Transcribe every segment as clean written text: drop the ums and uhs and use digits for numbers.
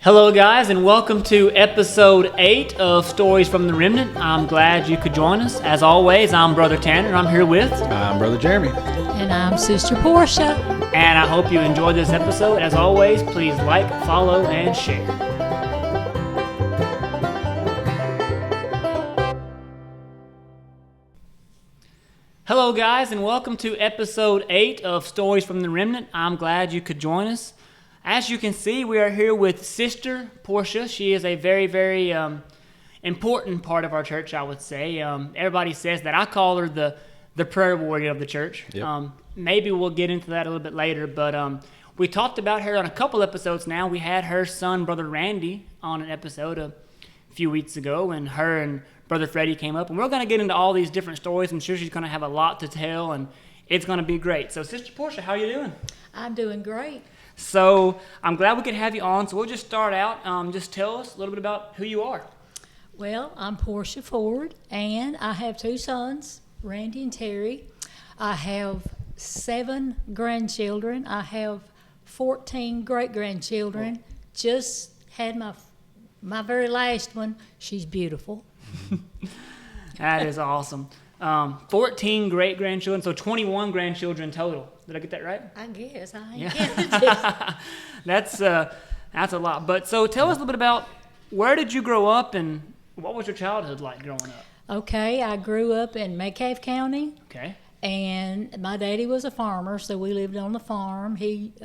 Hello guys, and welcome to episode 8 of Stories from the Remnant. I'm glad you could join us. As always, I'm Brother Tanner, and I'm here with... I'm Brother Jeremy. And I'm Sister Portia. And I hope you enjoyed this episode. As always, please like, follow, and share. Hello guys, and welcome to episode 8 of Stories from the Remnant. I'm glad you could join us. As you can see, we are here with Sister Portia. She is a very, very important part of our church, I would say. Everybody says that. I call her the prayer warrior of the church. Yep. Maybe we'll get into that a little bit later, but we talked about her on a couple episodes now. We had her son, Brother Randy, on an episode a few weeks ago, and her and Brother Freddie came up. And we're going to get into all these different stories. I'm sure she's going to have a lot to tell, and it's going to be great. So, Sister Portia, how are you doing? I'm doing great. So I'm glad we could have you on. So we'll just start out. Just tell us a little bit about who you are. Well, I'm Portia Ford, and I have 2 sons, Randy and Terry. I have 7 grandchildren. I have 14 great-grandchildren. Just had my very last one. She's beautiful. That is awesome. 14 great-grandchildren, so 21 grandchildren total. Did I get that right? I guess. That's a lot. But so tell us a little bit about where did you grow up and what was your childhood like growing up? Okay, I grew up in Metcalfe County. Okay. And my daddy was a farmer, so we lived on the farm. It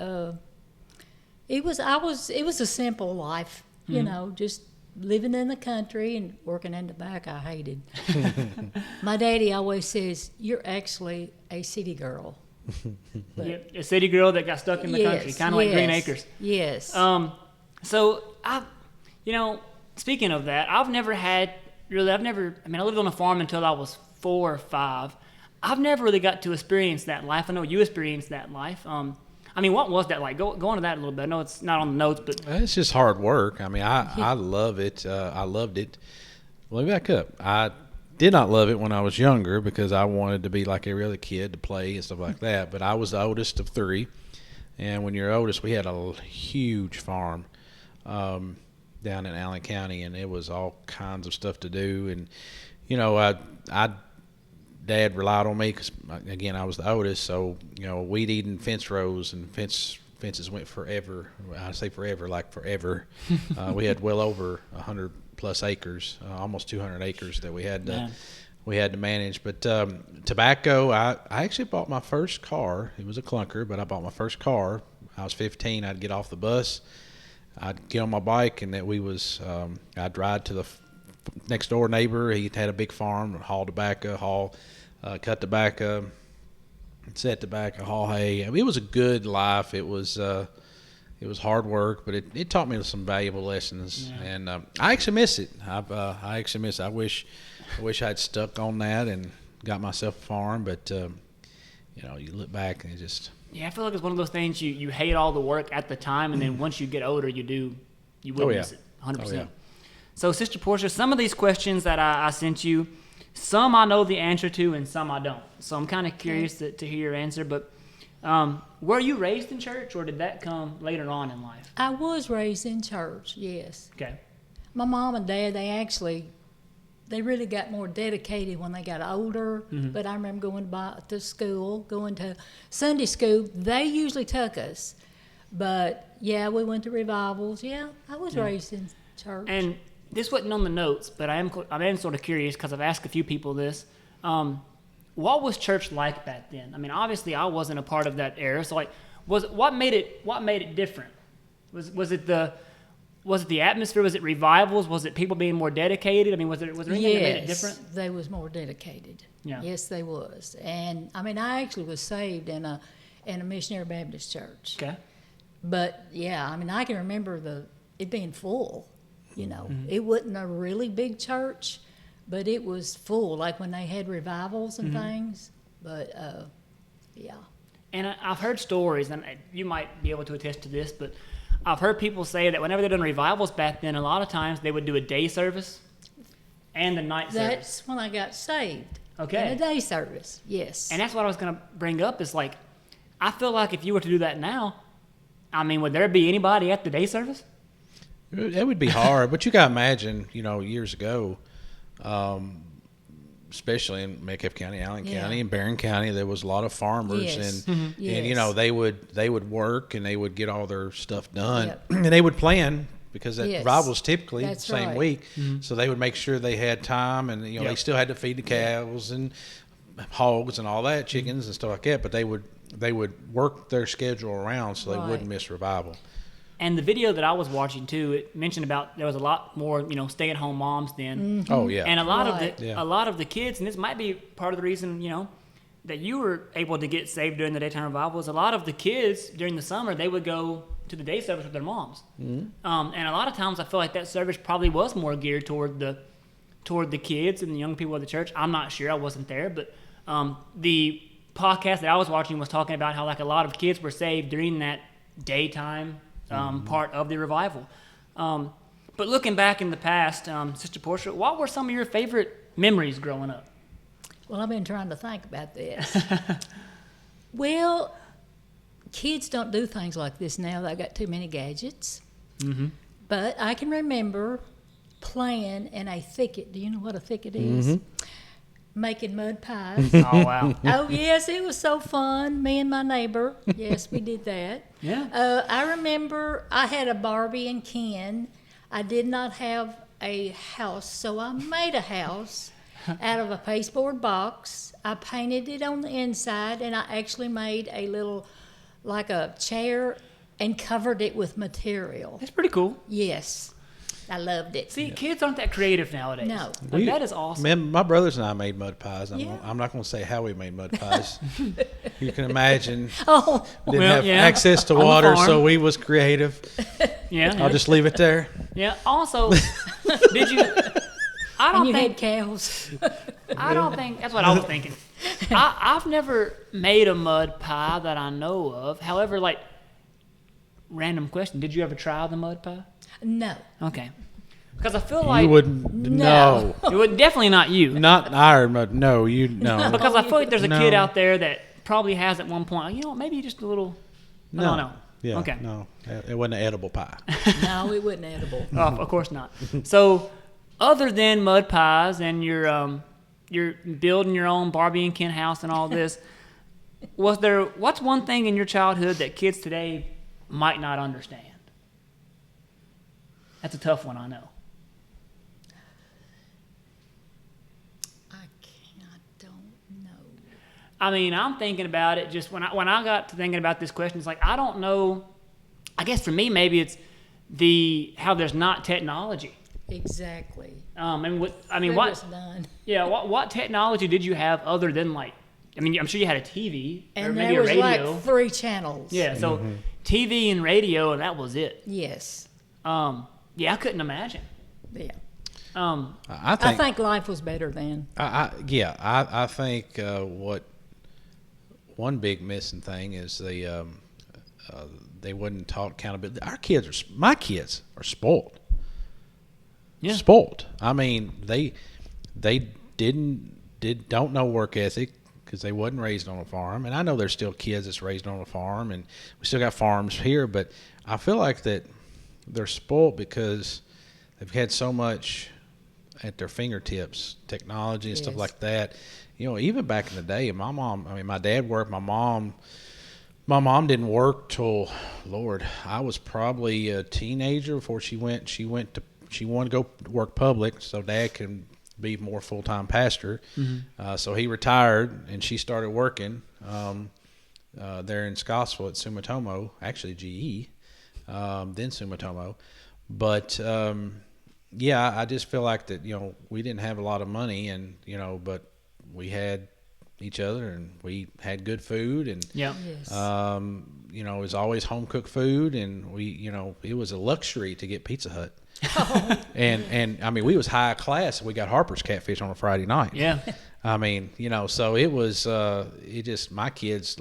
was a simple life, you know, just living in the country and working in tobacco. I hated. My daddy always says, "You're actually a city girl." But, a city girl that got stuck in the country, kind of like Green Acres. Yes. So speaking of that, I lived on a farm until I was 4 or 5. I've never really got to experience that life. I know you experienced that life. What was that like? Go into that a little bit. I know it's not on the notes, but It's just hard work. I love it. I loved it. Let me back up. I did not love it when I was younger because I wanted to be like every other kid to play and stuff like that. But I was the oldest of 3, and when you're oldest, we had a huge farm down in Allen County, and it was all kinds of stuff to do. And Dad relied on me because, again, I was the oldest. So, weed eating fence rows and fences went forever. I say forever, like forever. We had well over 100 plus acres, almost 200 acres that we had to manage. But tobacco, I actually bought my first car. It was a clunker, but I bought my first car. I was 15. I'd get off the bus. I'd get on my bike, and I'd ride to the next door neighbor. He had a big farm, haul tobacco, cut tobacco, set tobacco, haul hay. It was a good life. It was hard work, but it taught me some valuable lessons, and I actually miss it. I actually miss it. I wish I'd stuck on that and got myself a farm, but you look back and it just. Yeah, I feel like it's one of those things you hate all the work at the time, and then once you get older, you will miss it 100%. Oh, yeah. So, Sister Portia, some of these questions that I sent you, some I know the answer to and some I don't. So I'm kind of curious to hear your answer. But were you raised in church, or did that come later on in life? I was raised in church, yes. Okay. My mom and dad, they really got more dedicated when they got older. Mm-hmm. But I remember going to school, going to Sunday school. They usually took us. But, yeah, we went to revivals. Yeah, I was raised in church. And this wasn't on the notes, but I am sort of curious because I've asked a few people this. What was church like back then? Obviously I wasn't a part of that era. So what made it different? Was it the atmosphere? Was it revivals? Was it people being more dedicated? Was there anything that made it different? Yes, they was more dedicated. Yeah. Yes, they was. And I actually was saved in a missionary Baptist church. Okay. But yeah, I can remember it being full. Mm-hmm. It wasn't a really big church, but it was full, like when they had revivals and things. But, yeah. And I've heard stories, and you might be able to attest to this, but I've heard people say that whenever they're doing revivals back then, a lot of times they would do a day service and a night service. That's when I got saved. Okay. In a day service, yes. And that's what I was going to bring up is I feel like if you were to do that now, would there be anybody at the day service? It would be hard, but you got to imagine, years ago, especially in Metcalfe County, Allen County, and Barron County, there was a lot of farmers, Yes. and they would work and they would get all their stuff done, Yep. and they would plan because that Yes. revival was typically That's the same right. week, so they would make sure they had time, and they still had to feed the cows and hogs and all that, chickens and stuff like that, but they would work their schedule around so they Right. wouldn't miss revival. And the video that I was watching too, it mentioned about there was a lot more, stay-at-home moms then. Oh yeah, And a lot Right. a lot of the kids, and this might be part of the reason, that you were able to get saved during the daytime revival, is a lot of the kids during the summer, they would go to the day service with their moms. And a lot of times I feel like that service probably was more geared toward the kids and the young people of the church. I'm not sure, I wasn't there, but the podcast that I was watching was talking about how like a lot of kids were saved during that daytime part of the revival. But looking back in the past, Sister Portia, what were some of your favorite memories growing up? Well, I've been trying to think about this. Well, kids don't do things like this now. They got too many gadgets. Mm-hmm. But I can remember playing in a thicket. Do you know what a thicket is? Making mud pies. Oh, wow. Oh, yes, it was so fun. Me and my neighbor. Yes, we did that. Yeah. I remember I had a Barbie and Ken. I did not have a house, so I made a house out of a pasteboard box. I painted it on the inside, and I actually made a little, like a chair, and covered it with material. That's pretty cool. Yes. I loved it. See, kids aren't that creative nowadays. No. Like, that is awesome. Man, my brothers and I made mud pies. Yeah. I'm not going to say how we made mud pies. You can imagine. Oh, We didn't Well, have yeah. access to On the water, farm. so we was creative. Yeah. I'll just leave it there. Yeah. Also, did you? I and don't you think. had cows. I don't think that's what I was thinking. I've never made a mud pie that I know of. However, like, random question: did you ever try the mud pie? No. Okay. Because I feel like You wouldn't. No. No. it would definitely not you. Not iron mud. No, you no. Because I feel like there's a No. kid out there that probably has at one point. Maybe just a little. I don't know. Yeah. Okay. No, it wasn't an edible pie. No, it wasn't edible. Oh, of course not. So, other than mud pies and you're building your own Barbie and Ken house and all this, what's one thing in your childhood that kids today might not understand? That's a tough one, I know. I don't know. I mean, I'm thinking about it just when I got to thinking about this question, it's like I don't know. I guess for me, maybe it's how there's not technology. Exactly. And what It what? was done. Yeah, what technology did you have other than like? I mean, I'm sure you had a TV or And maybe there a was radio. like 3 channels. Yeah, so TV and radio, and that was it. Yes. Yeah, I couldn't imagine. Yeah. I I think. think life was better then. I think what one big missing thing is they wouldn't taught accountability. My kids are spoiled. Yeah. Spoiled. I mean, they don't know work ethic because they wasn't raised on a farm. And I know there's still kids that's raised on a farm, and we still got farms here. But I feel like that they're spoiled because they've had so much at their fingertips, technology and stuff Yes. like that. Even back in the day, my dad worked. My mom didn't work till, Lord, I was probably a teenager before she wanted to go work public so Dad can be more full-time pastor. So he retired and she started working there in Scottsville at Sumitomo, actually GE, then Sumitomo. But I just feel like that, we didn't have a lot of money and, but we had each other and we had good food and Yeah. Yes. it was always home cooked food and we it was a luxury to get Pizza Hut. and I mean we was high class. We got Harper's catfish on a Friday night. Yeah. I mean, so it was my kids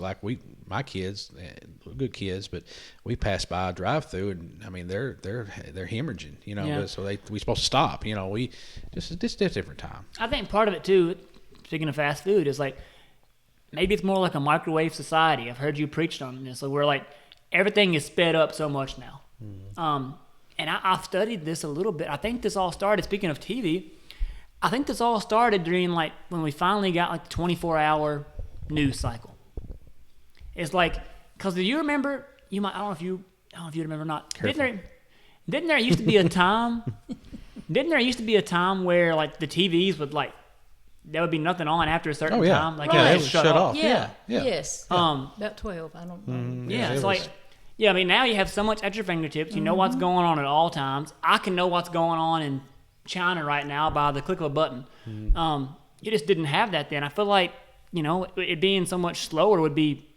good kids, but we passed by a drive-through and I mean they're hemorrhaging, Yeah. but so we supposed to stop, we just a different time. I think part of it too, speaking of fast food, is like maybe it's more like a microwave society. I've heard you preached on this, where like everything is sped up so much now. and I've studied this a little bit. I think this all started, speaking of TV, I think this all started during like when we finally got like the 24-hour news cycle. It's like, because do you remember, I don't know if you remember or not. Didn't there used to be a time, where like the TVs would like, there would be nothing on after a certain time. Like it it would would shut off. Yeah. Yeah. Yes. About 12. I don't know. Yeah, it it's was- like, I mean, now you have so much at your fingertips. You know what's going on at all times. I can know what's going on in China right now by the click of a button. You just didn't have that then. I feel like, it being so much slower would be,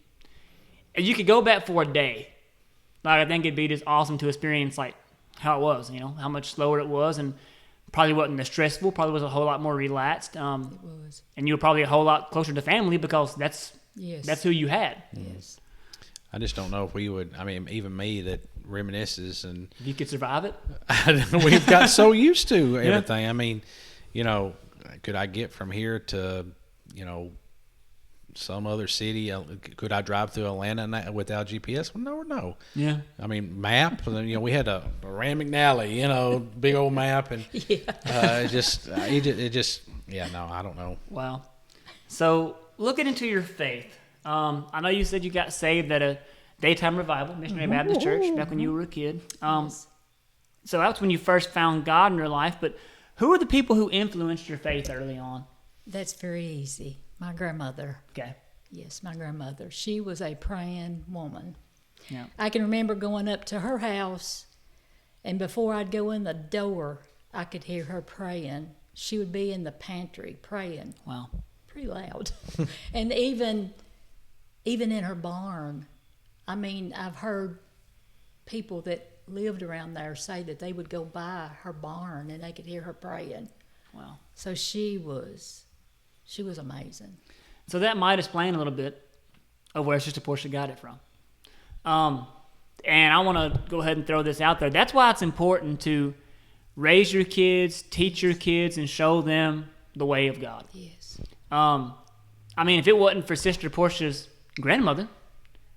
you could go back for a day. Like, I think it'd be just awesome to experience, like, how it was, how much slower it was, and probably wasn't as stressful, probably was a whole lot more relaxed. It was. And you were probably a whole lot closer to family because that's who you had. Yes. I just don't know if we would. I mean, even me that reminisces, and If you could survive it. we've got so used to everything. I mean, could I get from here to, some other city? Could I drive through Atlanta without GPS? Well, no. Yeah. I mean, map. We had a Rand McNally, big old map, and it just, I don't know. Wow. So, looking into your faith, I know you said you got saved at a daytime revival, Missionary Baptist Church, back when you were a kid. So that's when you first found God in your life. But who are the people who influenced your faith early on? That's very easy. My grandmother. Okay. Yes, my grandmother. She was a praying woman. Yeah. I can remember going up to her house, and before I'd go in the door, I could hear her praying. She would be in the pantry praying. Wow. Pretty loud. And even in her barn, I mean, I've heard people that lived around there say that they would go by her barn and they could hear her praying. Wow. So she was amazing. So that might explain a little bit of where Sister Portia got it from. And I want to go ahead and throw this out there. That's why it's important to raise your kids, teach your kids, and show them the way of God. Yes. I mean, if it wasn't for Sister Portia's grandmother,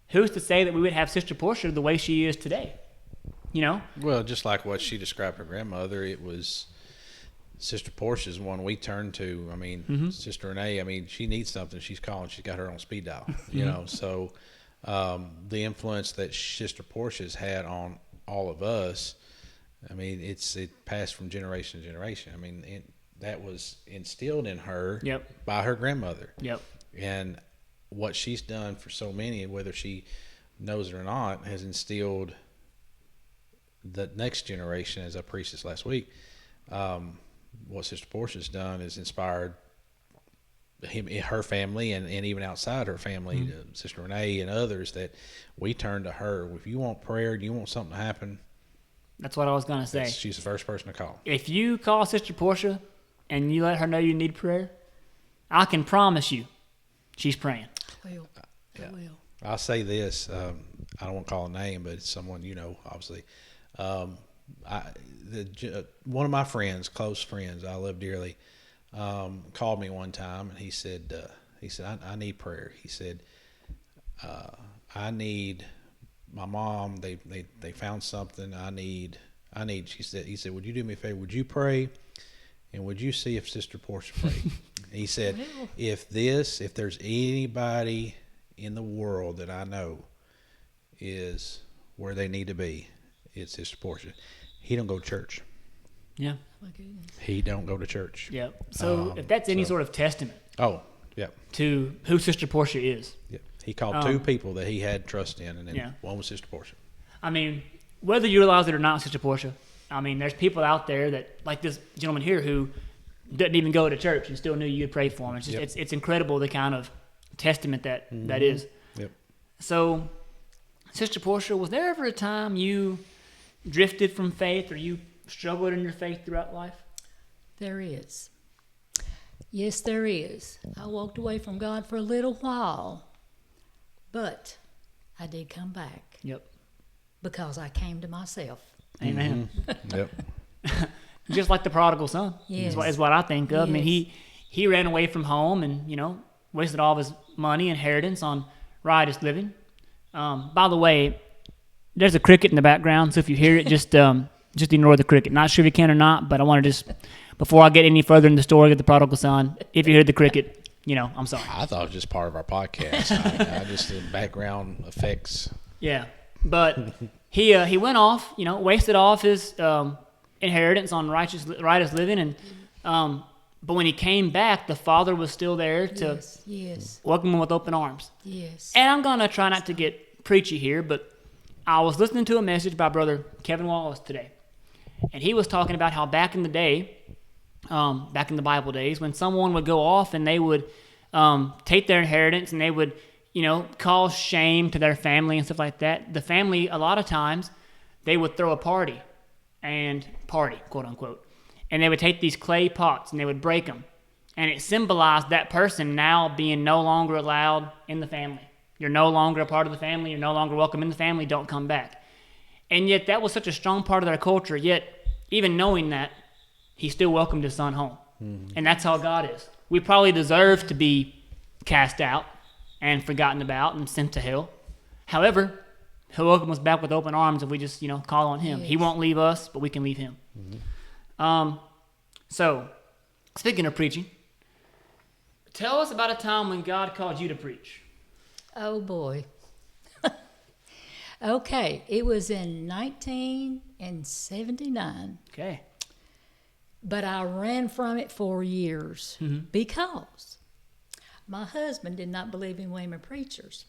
who's to say that we would have Sister Portia the way she is today? Well, just like what she described her grandmother, it was Sister Portia's one we turn to. I mean, Sister Renee, I mean, she needs something, she's calling, she's got her on speed dial, So the influence that Sister Portia's had on all of us, I mean, it passed from generation to generation. I mean, that was instilled in her by her grandmother. Yep. And what she's done for so many, whether she knows it or not, has instilled the next generation, as I preached this last week. What Sister Portia's done is inspired her family and even outside her family, Sister Renee and others, that we turn to her. If you want prayer, do you want something to happen? That's what I was going to say. She's the first person to call. If you call Sister Portia and you let her know you need prayer, I can promise you she's praying. I will. I'll say this. I don't want to call a name, but it's someone obviously. One of my friends, close friends, I love dearly, called me one time, and he said, I need prayer. He said, I need my mom. They found something. He said, would you do me a favor? Would you pray? And would you see if Sister Portia prayed? He said, if there's anybody in the world that I know is where they need to be, it's Sister Portia. He don't go to church. Yeah. My goodness. He don't go to church. Yep. So if that's any sort of testament to who Sister Portia is. Yeah. He called two people that he had trust in, and then one was Sister Portia. I mean, whether you realize it or not, Sister Portia, I mean, there's people out there that, like this gentleman here, who didn't even go to church and still knew you'd pray for him. It's just, it's incredible the kind of testament that is. Yep. So, Sister Portia, was there ever a time you drifted from faith or you struggled in your faith throughout life? There is. Yes, there is. I walked away from God for a little while, but I did come back. Yep. Because I came to myself. Amen. Yep. Just like the prodigal son, Yes. is what I think of. Yes. I mean, he ran away from home and, wasted all of his money, inheritance on riotous living. By the way, there's a cricket in the background, so if you hear it, just just ignore the cricket. Not sure if you can or not, but I want to just, before I get any further in the story of the prodigal son, if you hear the cricket, I'm sorry. I thought it was just part of our podcast. I just did background effects. Yeah, but he went off, wasted off his inheritance on righteous living, and but when he came back, the father was still there to welcome him with open arms. Yes. And I'm gonna try not to get preachy here, but I was listening to a message by Brother Kevin Wallace today, and he was talking about how back in the day, back in the Bible days, when someone would go off and they would take their inheritance and they would, cause shame to their family and stuff like that, the family, a lot of times, they would throw a party, quote unquote, and they would take these clay pots and they would break them, and it symbolized that person now being no longer allowed in the family. You're no longer a part of the family. You're no longer welcome in the family. Don't come back. And yet that was such a strong part of their culture. Yet, even knowing that, he still welcomed his son home. Mm-hmm. And that's how God is. We probably deserve to be cast out and forgotten about and sent to hell. However, he'll welcome us back with open arms if we just, call on him. Yes. He won't leave us, but we can leave him. Mm-hmm. So, speaking of preaching, tell us about a time when God called you to preach. Oh, boy. Okay, it was in 1979. Okay. But I ran from it for years because my husband did not believe in women preachers,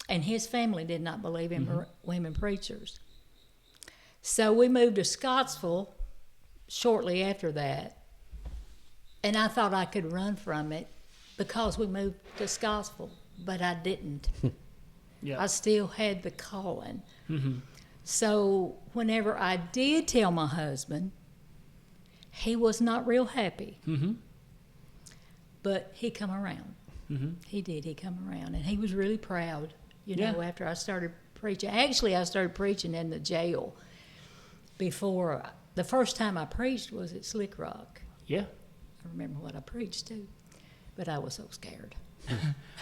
and his family did not believe in women preachers. So we moved to Scottsville shortly after that, and I thought I could run from it because we moved to Scottsville, but I didn't. I still had the calling. Mm-hmm. So whenever I did tell my husband, he was not real happy. Mm-hmm. But he come around. Mm-hmm. He did. He come around. And he was really proud, after I started preaching. Actually, I started preaching in the jail before. The first time I preached was at Slick Rock. Yeah. I remember what I preached to, but I was so scared.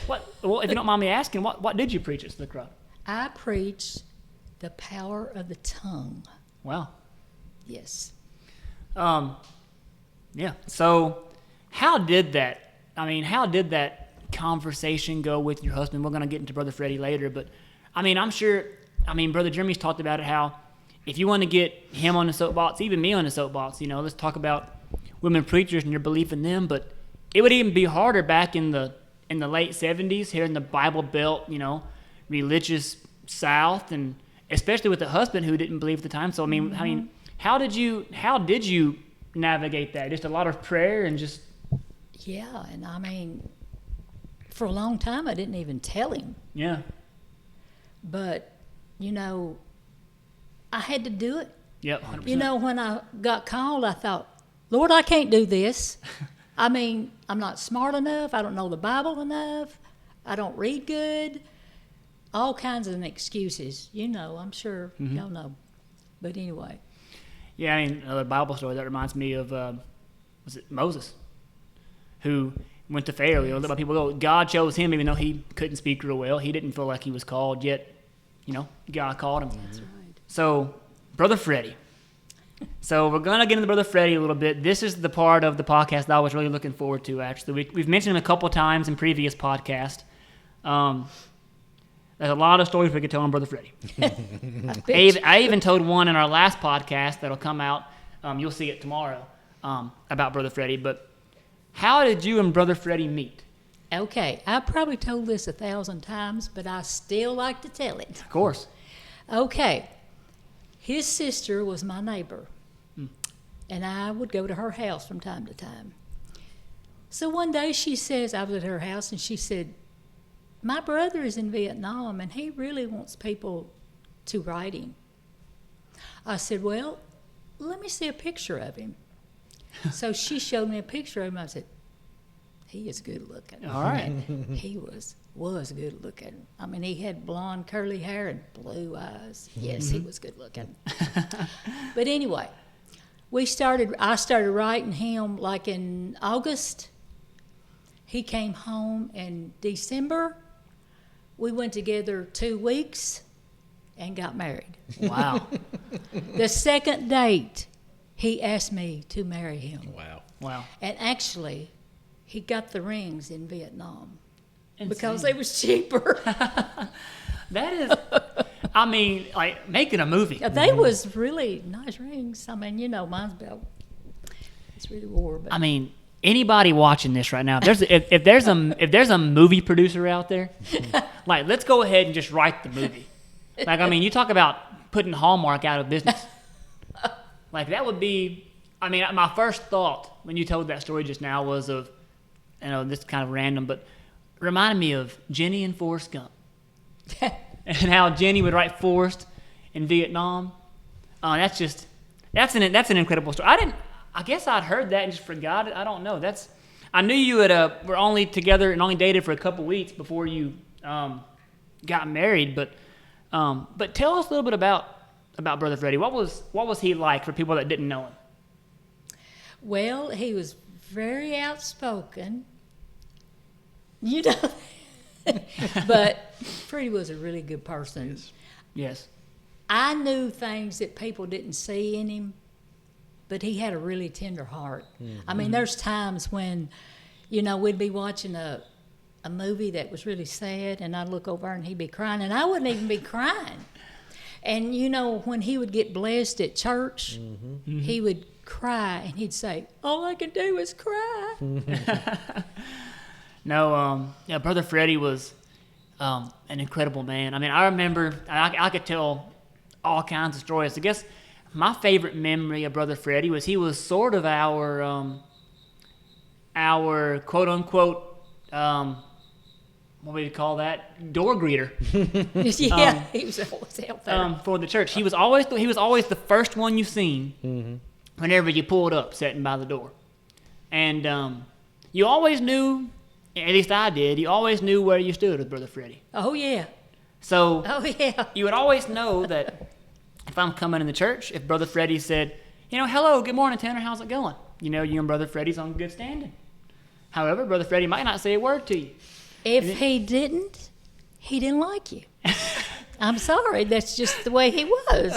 Well, if you don't mind me asking, what did you preach at Slick Rock? I preached the power of the tongue. Wow. Yes. Yeah. So how did that conversation go with your husband? We're going to get into Brother Freddie later, but I'm sure, Brother Jeremy's talked about it, how if you want to get him on the soapbox, even me on the soapbox, let's talk about women preachers and your belief in them, but it would even be harder back in the late 70s here in the Bible Belt, religious South, and especially with a husband who didn't believe at the time. So how did you navigate that? Just a lot of prayer and just... Yeah, and for a long time I didn't even tell him. Yeah. But, I had to do it. Yep, 100%. When I got called, I thought, Lord, I can't do this. I'm not smart enough. I don't know the Bible enough. I don't read good. All kinds of excuses. I'm sure y'all know. But anyway. Yeah, another Bible story that reminds me of, was it Moses, who went to Pharaoh. Let my people go. God chose him even though he couldn't speak real well. He didn't feel like he was called, yet, God called him. That's right. So, Brother Freddie. So we're going to get into Brother Freddie a little bit. This is the part of the podcast that I was really looking forward to, actually. We've mentioned him a couple times in previous podcasts. There's a lot of stories we could tell on Brother Freddie. I even told one in our last podcast that'll come out. You'll see it tomorrow about Brother Freddie. But how did you and Brother Freddie meet? Okay. I probably told this 1,000 times, but I still like to tell it. Of course. Okay. His sister was my neighbor, and I would go to her house from time to time. So one day she says, I was at her house, and she said, my brother is in Vietnam, and he really wants people to write him. I said, well, let me see a picture of him. So she showed me a picture of him. I said, he is good looking. All right. He was good looking. He had blonde curly hair and blue eyes. Yes, he was good looking. But anyway, I started writing him like in August. He came home in December. We went together 2 weeks, and got married. Wow. The second date, he asked me to marry him. Wow. Wow. And actually, he got the rings in Vietnam Insane. because they was cheaper. That is, I mean, like making a movie. They was really nice rings. I mean, mine's about, it's really war. But I mean, anybody watching this right now, if there's a movie producer out there, like let's go ahead and just write the movie. Like, I mean, you talk about putting Hallmark out of business. Like that would be. I mean, my first thought when you told that story just now was of, this is kind of random, but it reminded me of Jenny and Forrest Gump. And how Jenny would write Forrest in Vietnam. That's an incredible story. I guess I'd heard that and just forgot it. I don't know. I knew you were only together and only dated for a couple weeks before you got married, but tell us a little bit about Brother Freddie. What was he like for people that didn't know him? Well, he was very outspoken, but Freddie was a really good person. Yes. I knew things that people didn't see in him, but he had a really tender heart. Mm-hmm. I mean, there's times when, we'd be watching a movie that was really sad, and I'd look over and he'd be crying, and I wouldn't even be crying. And, when he would get blessed at church, mm-hmm. he would cry, and he'd say, all I can do is cry. No, Brother Freddie was an incredible man. I mean, I remember, I could tell all kinds of stories. I guess my favorite memory of Brother Freddie was he was sort of our quote-unquote, what would you call that? Door greeter. Yeah, he was always out there. For the church. He was always the first one you seen mm-hmm. whenever you pulled up, sitting by the door. And you always knew, at least I did, you always knew where you stood with Brother Freddie. Oh, yeah. So yeah. You would always know that if I'm coming in the church, if Brother Freddie said, hello, good morning, Tanner, how's it going? You and Brother Freddie's on good standing. However, Brother Freddie might not say a word to you. If he didn't like you. I'm sorry, that's just the way he was.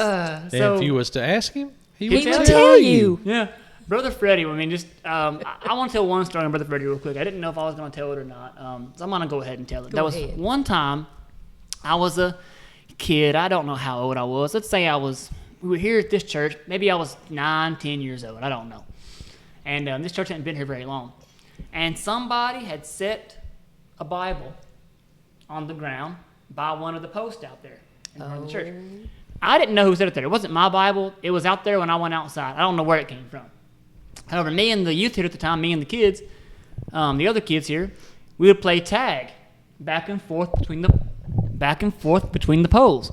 So if you was to ask him, he would tell you. Yeah. Brother Freddie, I mean, just I want to tell one story on Brother Freddie real quick. I didn't know if I was going to tell it or not, so I'm going to go ahead and tell it. Go ahead. One time, I was a kid. I don't know how old I was. Let's say we were here at this church. Maybe I was 9, 10 years old. I don't know. And this church hadn't been here very long. And somebody had set a Bible on the ground by one of the posts out there in front of the church. I didn't know who set it there. It wasn't my Bible. It was out there when I went outside. I don't know where it came from. However, me and the youth here at the time, me and the kids, the other kids here, we would play tag back and forth between the poles.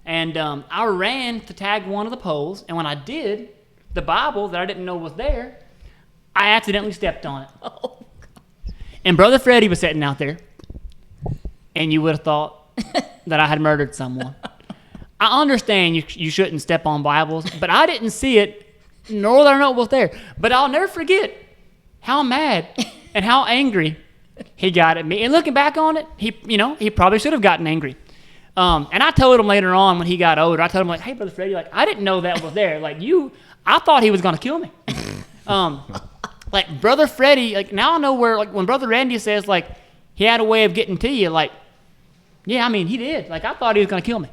And I ran to tag one of the poles, and when I did, the Bible that I didn't know was there, I accidentally stepped on it. Oh. And Brother Freddie was sitting out there, and you would have thought that I had murdered someone. I understand you shouldn't step on Bibles, but I didn't see it, nor did I know it was there. But I'll never forget how mad and how angry he got at me. And looking back on it, he probably should have gotten angry. And I told him later on when he got older, I told him, like, hey, Brother Freddie, like, I didn't know that was there. Like, I thought he was going to kill me. Like, Brother Freddie, like, now I know where, like, when Brother Randy says, like, he had a way of getting to you, like, yeah, I mean, he did. Like, I thought he was going to kill me.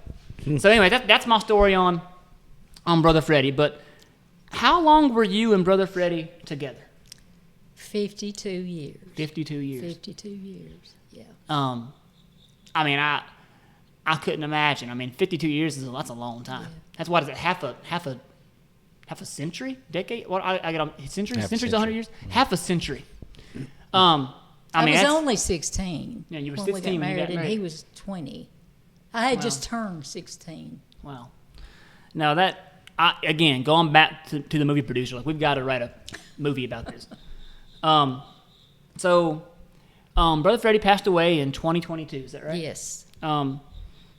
So anyway, that's my story on Brother Freddie. But how long were you and Brother Freddie together? 52 years. 52 years. 52 years, yeah. I mean, I couldn't imagine. I mean, 52 years that's a long time. Yeah. That's what is it? Half a century, decade? What I get on century? Century's 100 years. Mm-hmm. Half a century. I was only 16. Yeah, you were when 16 we got when you got married, and he was 20. I had just turned 16. Wow. Now again, going back to the movie producer, like, we've got to write a movie about this. So Brother Freddie passed away in 2022. Is that right? Yes.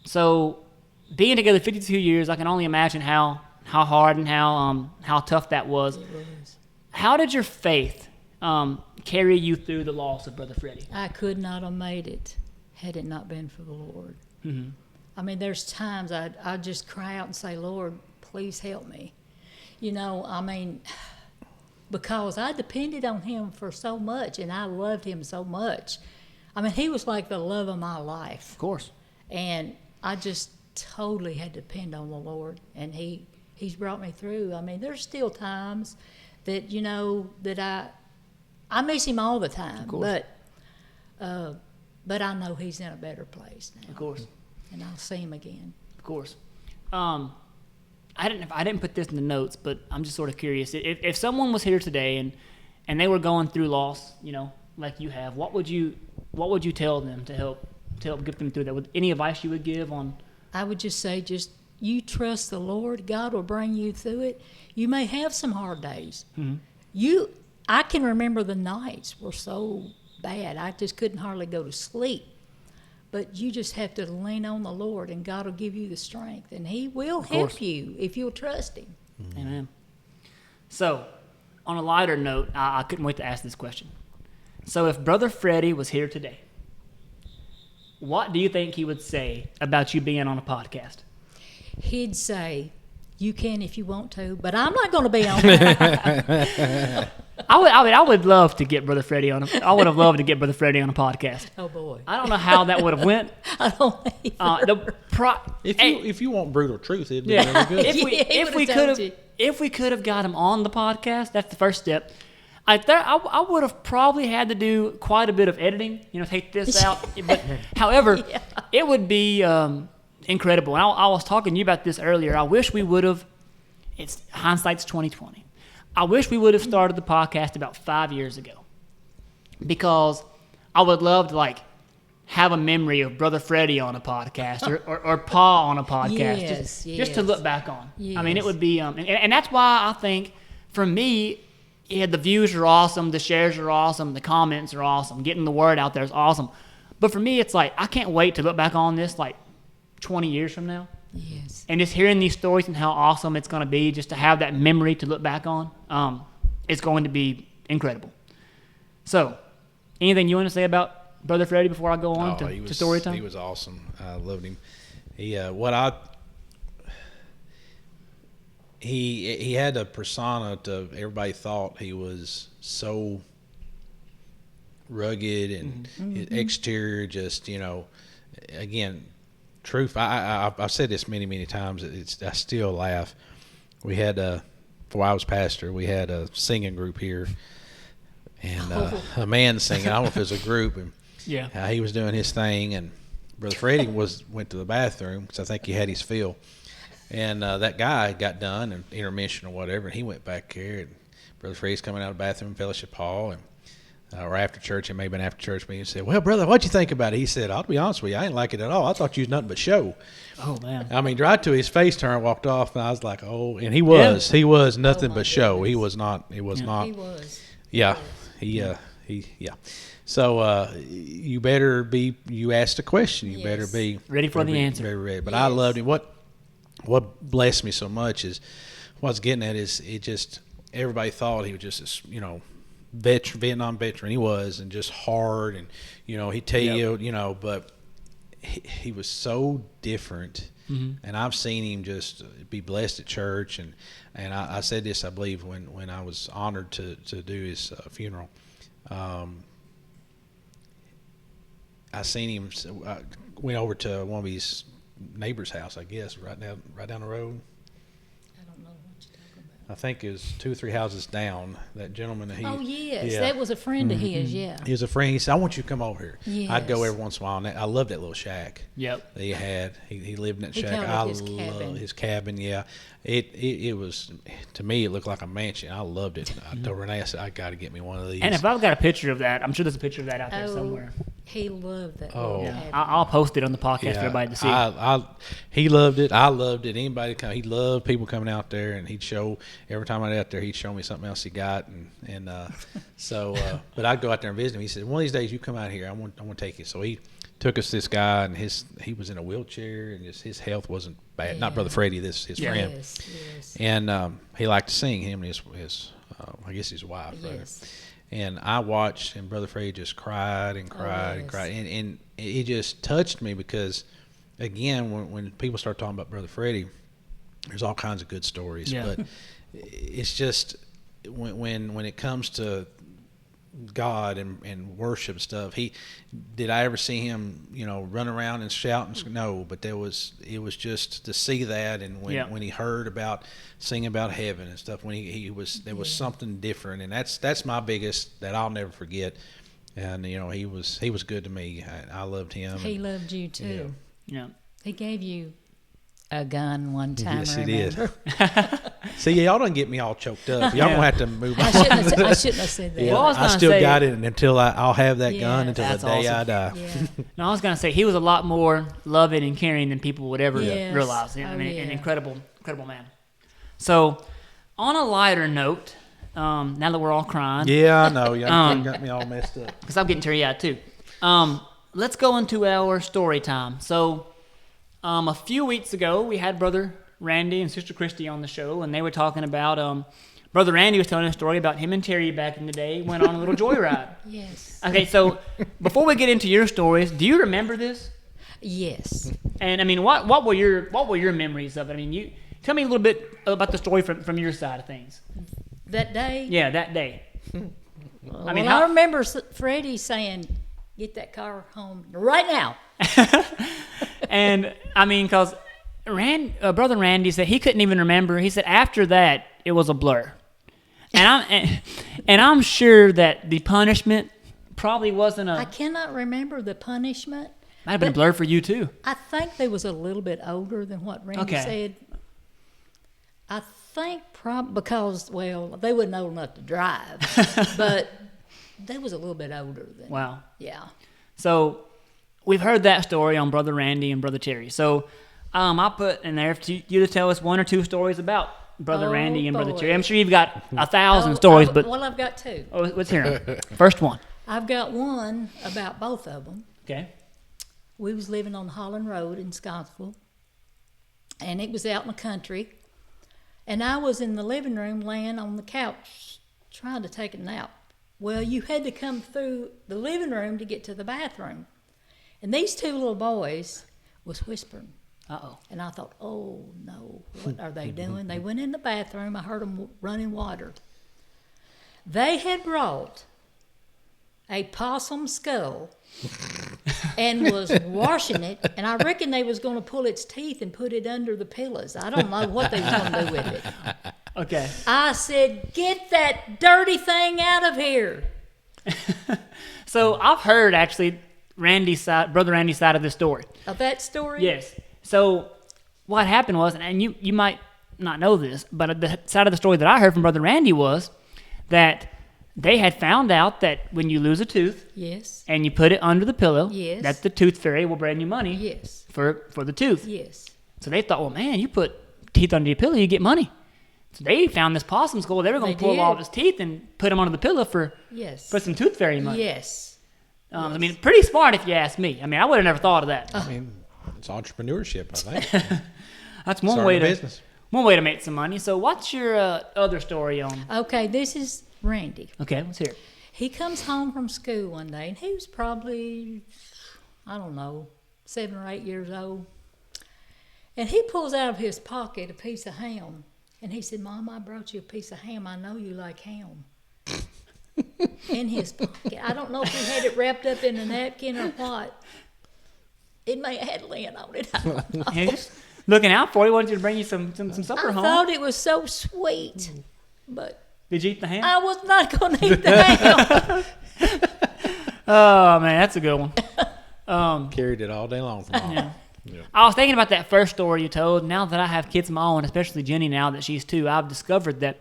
So being together 52 years, I can only imagine how hard and how tough that was. It was. How did your faith carry you through the loss of Brother Freddie? I could not have made it had it not been for the Lord. Mm-hmm. I mean, there's times I just cry out and say, Lord, please help me. You know, I mean, because I depended on him for so much, and I loved him so much. I mean, he was like the love of my life. Of course. And I just totally had to depend on the Lord, and he's brought me through. I mean, there's still times that, you know, that I miss him all the time. Of course. But I know he's in a better place now. Of course. And I'll see him again. Of course. I didn't put this in the notes, but I'm just sort of curious. If someone was here today and they were going through loss, you know, like you have, what would you tell them to help get them through that? With any advice you would give on? I would just say, you trust the Lord. God will bring you through it. You may have some hard days. Mm-hmm. I can remember the nights were so bad. I just couldn't hardly go to sleep. But you just have to lean on the Lord, and God will give you the strength, and He will help you if you'll trust Him. Mm-hmm. Amen. So, on a lighter note, I couldn't wait to ask this question. So, if Brother Freddie was here today, what do you think he would say about you being on a podcast? He'd say, you can if you want to, but I'm not going to be on it. I would love to get Brother Freddie on. I would have loved to get Brother Freddie on a podcast. Oh boy! I don't know how that would have went. I don't either. If you want brutal truth, it'd be really good. If we could have got him on the podcast, that's the first step. I would have probably had to do quite a bit of editing. You know, take this out. But however, it would be incredible. And I was talking to you about this earlier. I wish we would have. It's hindsight's 20/20. I wish we would have started the podcast about 5 years ago, because I would love to have a memory of Brother Freddie on a podcast or Pa on a podcast, just to look back on. Yes. I mean, it would be, and that's why I think for me, the views are awesome, the shares are awesome, the comments are awesome, getting the word out there is awesome. But for me, it's I can't wait to look back on this 20 years from now. Yes. And just hearing these stories and how awesome it's going to be, just to have that memory to look back on, it's going to be incredible. So, anything you want to say about Brother Freddie before I go on to story time? He was awesome. I loved him. He had a persona to everybody thought he was so rugged, and his exterior just, again, truth. I've said this many times. I still laugh. We had before I was pastor, we had a singing group here, and a man singing. I don't know if it was a group, and he was doing his thing, and Brother Freddie went to the bathroom because I think he had his fill, and that guy got done and intermission or whatever, and he went back here, and Brother Freddie's coming out of the bathroom, fellowship hall, and or after church, it may have been after church meeting, said, well, brother, what'd you think about it? He said, I'll be honest with you, I ain't like it at all. I thought you was nothing but show. Oh, man. I mean, right to his face turned, walked off, and I was like, oh, and he was nothing but show. Goodness. He was not. He was not. He was. Yeah. Yeah. So you better be, you asked a question, you better be ready for the answer. Very ready. But I loved him. What blessed me so much is, what I was getting at is, it just, everybody thought he was just this, Vietnam veteran. He was, and just hard, and he'd tell you, but he was so different. And I've seen him just be blessed at church, and I said this, I believe, when I was honored to do his funeral. I seen him. I went over to one of his neighbor's house, I guess, right down the road. I think it was 2 or 3 houses down. That gentleman that that was a friend of his. Yeah, he was a friend. He said, "I want you to come over here." Yes. I'd go every once in a while. And I loved that little shack. Yep. That he had. He lived in that shack. I love his cabin. Yeah, it was, to me, it looked like a mansion. I loved it. I told Renee, I said, I got to get me one of these. And if I've got a picture of that, I'm sure there's a picture of that out there somewhere. He loved that. I'll post it on the podcast for everybody to see. He loved it. I loved it. Anybody come, he loved people coming out there, and he'd show, every time I'd out there, he'd show me something else he got, but I'd go out there and visit him. He said, one of these days you come out here, I want to take you. So he took us to this guy, and he was in a wheelchair, and just his health wasn't bad. Not Brother Freddie, his friend. Yes. And he liked to sing, him and his I guess his wife. Yes. And I watched, and Brother Freddie just cried and cried and cried, and it just touched me, because again, when people start talking about Brother Freddie, there's all kinds of good stories. Yeah. But it's just when it comes to God and worship stuff, did I ever see him, run around and shout? No, but it was just to see that, and when he heard about singing about heaven and stuff, when there was something different, and that's my biggest that I'll never forget. And he was good to me. I loved him. He loved you too. Yeah. He gave you a gun one time. Yes, I he did. remember. See, y'all don't get me all choked up. Y'all gonna have to move on. I shouldn't have said that. Yeah, Well, I still got it until I'll have that gun until the That's day I awesome. die. Yeah. No, I was gonna say he was a lot more loving and caring than people would ever Yes. realize. Oh, An yeah. incredible man. So, on a lighter note, now that we're all crying, Yeah, I know. Y'all got me all messed up. because I'm getting teary-eyed too. Let's go into our story time. So, a few weeks ago, we had Brother Randy and Sister Christy on the show, and they were talking about, Brother Randy was telling a story about him and Terry back in the day went on a little joyride. Yes. Okay, so before we get into your stories, do you remember this? Yes. And I mean, what were your memories of it? I mean, you tell me a little bit about the story from your side of things. That day? Yeah, that day. I mean, I remember Freddie saying, "Get that car home right now." And I mean, because Brother Randy said he couldn't even remember. He said after that it was a blur, and I'm sure that the punishment probably wasn't I cannot remember the punishment. might have been a blur for you too. I think they was a little bit older than what Randy Okay. said. I think because, well, they wasn't old enough to drive, but they was a little bit older than. Wow. Yeah. So we've heard that story on Brother Randy and Brother Terry. So I put in there for you to tell us one or two stories about Brother Oh, Randy and Brother boy. Terry. I'm sure you've got 1,000 stories, but Well, I've got two. let's hear them. First one. I've got one about both of them. Okay. We was living on Holland Road in Scottsville, and it was out in the country, and I was in the living room laying on the couch trying to take a nap. Well, you had to come through the living room to get to the bathroom, and these two little boys was whispering, Uh-oh. and I thought, oh no, what are they doing? They went in the bathroom. I heard them running water. They had brought a possum skull and was washing it, and I reckon they was going to pull its teeth and put it under the pillows. I don't know what they was going to do with it. Okay. I said, "Get that dirty thing out of here." So I've heard actually Brother Randy's side of this story. Of that story? Yes. So what happened was, and you might not know this, but the side of the story that I heard from Brother Randy was that they had found out that when you lose a tooth Yes. and you put it under the pillow, Yes. that the tooth fairy will bring you money Yes. for the tooth. Yes. So they thought, well, man, you put teeth under your pillow, you get money. So they found this possum skull. They were going They to pull did. all of his teeth and put them under the pillow for Yes. some tooth fairy money. Yes. I mean, pretty smart if you ask me. I mean, I would have never thought of that. I mean, it's entrepreneurship, I think. That's one Starting way a to business. one way to make some money. So what's your other story on? Okay, this is Randy. Okay, let's hear it. He comes home from school one day, and he was probably, I don't know, 7 or 8 years old. And he pulls out of his pocket a piece of ham. And he said, "Mom, I brought you a piece of ham. I know you like ham." In his pocket. I don't know if he had it wrapped up in a napkin or what. It may have had lint on it. I don't know. He was just looking out for you. Wanted you to bring you some supper I home. thought it was so sweet. But Did you eat the ham? I was not going to eat the ham. Oh man, that's a good one. Carried it all day long from home. Yeah. I was thinking about that first story you told. Now that I have kids of my own, especially Jenny now that she's 2, I've discovered that,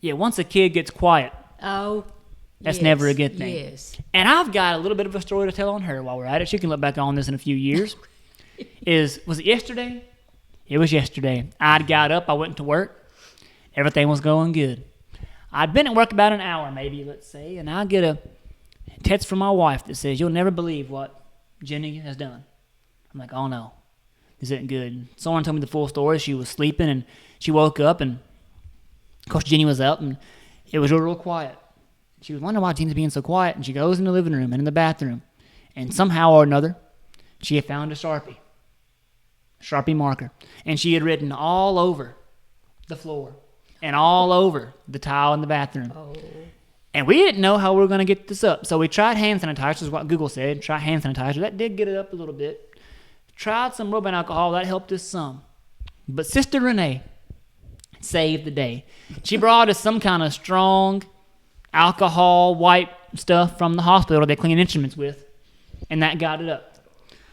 once a kid gets quiet, Oh, that's yes, never a good thing. Yes. And I've got a little bit of a story to tell on her while we're at it. She can look back on this in a few years. Was it yesterday? It was yesterday. I'd got up, I went to work. Everything was going good. I'd been at work about an hour maybe, let's say, and I get a text from my wife that says, "You'll never believe what Jenny has done." I'm like, "Oh no, this isn't good." Someone told me the full story. She was sleeping and she woke up, and of course Jenny was up, and it was real quiet. She was wondering why Jenny's being so quiet, and she goes in the living room and in the bathroom, and somehow or another, she had found a Sharpie. Sharpie marker. And she had written all over the floor and all over the tile in the bathroom. Oh. And we didn't know how we were going to get this up. So we tried hand sanitizer, is what Google said. Try hand sanitizer. That did get it up a little bit. Tried some rubbing alcohol. That helped us some. But Sister Renee saved the day. She brought us some kind of strong alcohol wipe stuff from the hospital they clean instruments with. And that got it up.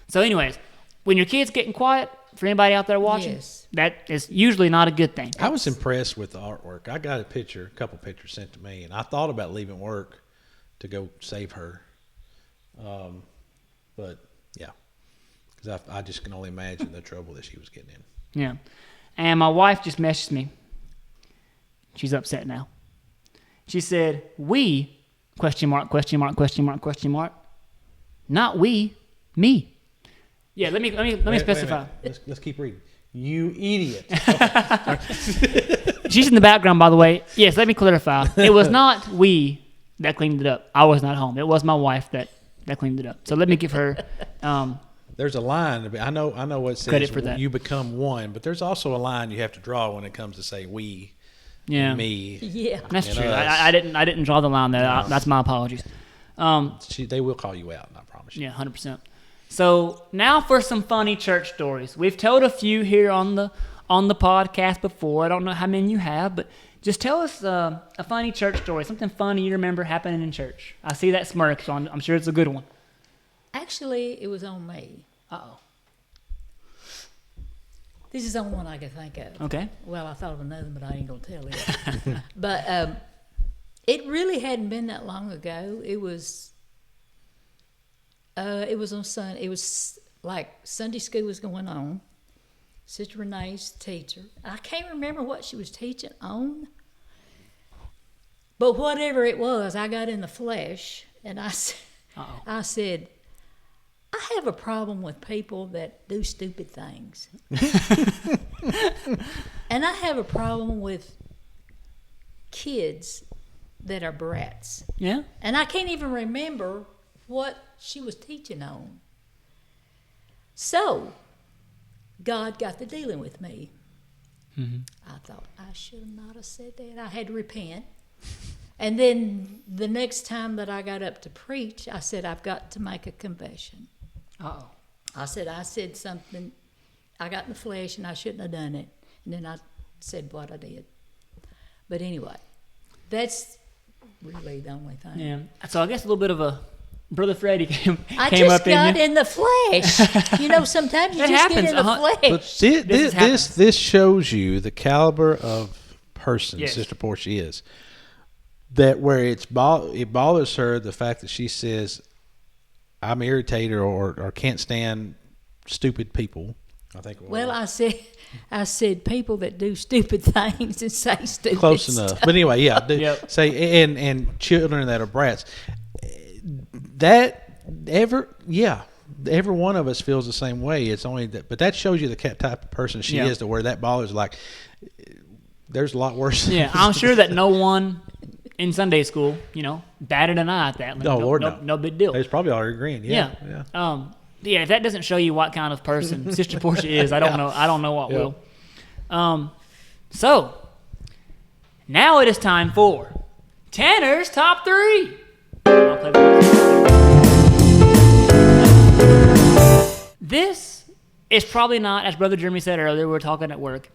So anyways, when your kid's getting quiet, for anybody out there watching, Yes. that is usually not a good thing. I was impressed with the artwork. I got a couple pictures sent to me, and I thought about leaving work to go save her. But yeah, because I just can only imagine the trouble that she was getting in. Yeah. And my wife just messaged me. She's upset now. She said, we, question mark, question mark, question mark, question mark. Not we, me. Yeah, let me specify. Let's keep reading. You idiot. She's in the background, by the way. Yes, let me clarify. It was not we that cleaned it up. I was not home. It was my wife that cleaned it up. So let me give her There's a line. I know what says credit for that. You become one, but there's also a line you have to draw when it comes to say we, Yeah. me. Yeah. That's and true. us. I didn't draw the line there. No. That's my apologies. They will call you out, I promise you. Yeah, 100%. So now for some funny church stories. We've told a few here on the podcast before. I don't know how many you have, but just tell us a funny church story, something funny you remember happening in church. I see that smirk, so I'm sure it's a good one. Actually, it was on me. Uh-oh. This is the only one I could think of. Okay. Well, I thought of another, but I ain't going to tell it. But it really hadn't been that long ago. It was on Sunday. It was like Sunday school was going on. Sister Renee's teacher. I can't remember what she was teaching on. But whatever it was, I got in the flesh, and I said, I have a problem with people that do stupid things. And I have a problem with kids that are brats. Yeah? And I can't even remember what she was teaching on. So, God got to dealing with me. Mm-hmm. I thought, I should not have said that. I had to repent. And then the next time that I got up to preach, I said, I've got to make a confession. Uh-oh. I said something, I got in the flesh and I shouldn't have done it. And then I said what I did. But anyway, that's really the only thing. Yeah. So I guess a little bit of a Brother Freddie came I up just in got you. in the flesh. You know, sometimes you That just happens. get in the But flesh. this shows you the caliber of person Yes. Sister Portia is. That where it bothers her the fact that she says, I'm irritated or can't stand stupid people. I think. Well, I said people that do stupid things and say stupid close stuff. enough. But anyway, yeah. Yep. Say and children that are brats. That every one of us feels the same way. It's only that, but that shows you the type of person she Yeah. is. To where that bothers. Like, there's a lot worse. Yeah, I'm sure that no one in Sunday school, batted an eye at that. Like, Oh, Lord, no. No big deal. There's probably already agreeing. Yeah. Yeah, if that doesn't show you what kind of person Sister Portia is, I don't know. I don't know what will. So now it is time for Tanner's Top 3. I'll play this is probably not, as Brother Jeremy said earlier, we were talking at work.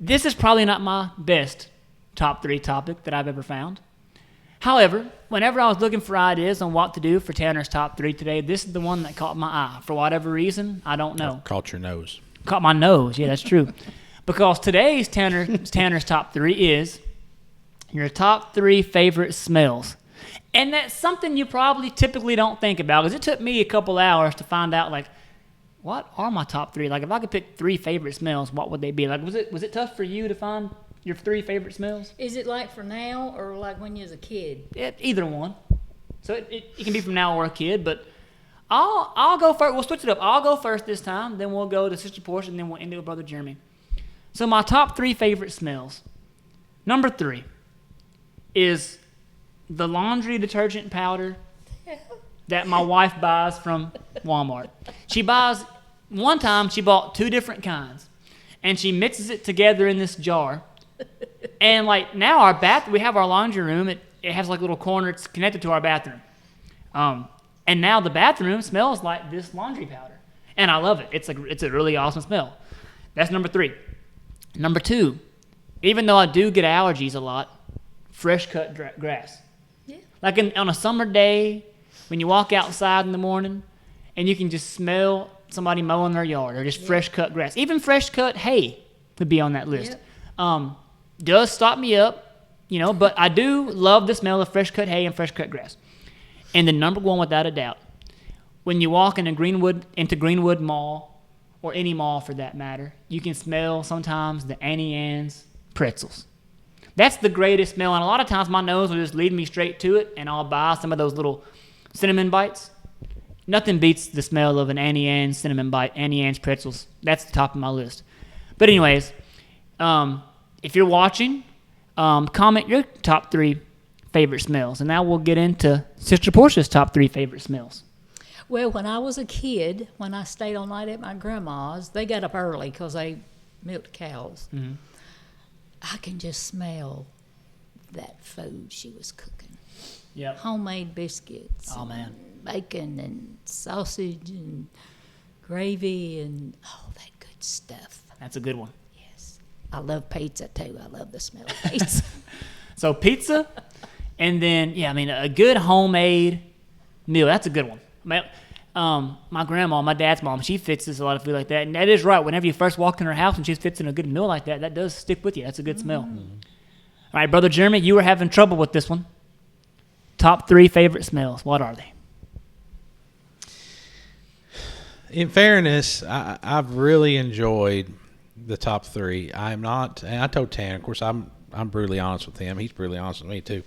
This is probably not my best top 3 topic that I've ever found. However, whenever I was looking for ideas on what to do for Tanner's Top 3 today, this is the one that caught my eye. For whatever reason, I don't know. Caught your nose. Caught my nose. Yeah, that's true. Because today's Tanner's Top 3 is your top 3 favorite smells. And that's something you probably typically don't think about, because it took me a couple hours to find out, like, what are my top 3? Like, if I could pick 3 favorite smells, what would they be? Like, was it tough for you to find your 3 favorite smells? Is it like for now or like when you was a kid? Either one. So it can be from now or a kid, but I'll go first. We'll switch it up. I'll go first this time, then we'll go to Sister Portia, and then we'll end it with Brother Jeremy. So my top 3 favorite smells. Number 3 is the laundry detergent powder that my wife buys from Walmart. She buys one time she bought 2 different kinds, and she mixes it together in this jar. And like now we have our laundry room. It has like a little corner. It's connected to our bathroom. And now the bathroom smells like this laundry powder, and I love it. It's a really awesome smell. That's number 3. Number 2, even though I do get allergies a lot, fresh cut grass. Yeah. Like on a summer day, when you walk outside in the morning, and you can just smell somebody mowing their yard, or just fresh cut grass. Even fresh cut hay would be on that list. Does stop me up, but I do love the smell of fresh cut hay and fresh cut grass. And the number 1, without a doubt, when you walk into Greenwood Mall, or any mall for that matter, you can smell sometimes the Auntie Anne's pretzels. That's the greatest smell, and a lot of times my nose will just lead me straight to it, and I'll buy some of those little cinnamon bites. Nothing beats the smell of an Auntie Anne's cinnamon bite, Auntie Anne's pretzels. That's the top of my list. But anyways, if you're watching, comment your top 3 favorite smells, and now we'll get into Sister Portia's top 3 favorite smells. Well, when I was a kid, when I stayed all night at my grandma's, they got up early because they milked cows. Mm-hmm. I can just smell that food she was cooking. Yep. Homemade biscuits. Oh, man. Bacon and sausage and gravy and all that good stuff. That's a good one. Yes. I love pizza, too. I love the smell of pizza. So pizza, and then, a good homemade meal. That's a good one. My grandma, my dad's mom, she fixes a lot of food like that. And that is right. Whenever you first walk in her house and she's fixing a good meal like that, that does stick with you. That's a good smell. All right, Brother Jeremy, you were having trouble with this one. Top 3 favorite smells. What are they? In fairness, I've really enjoyed the top 3. I'm not, and I told Tanner, of course, I'm brutally honest with him. He's brutally honest with me, too.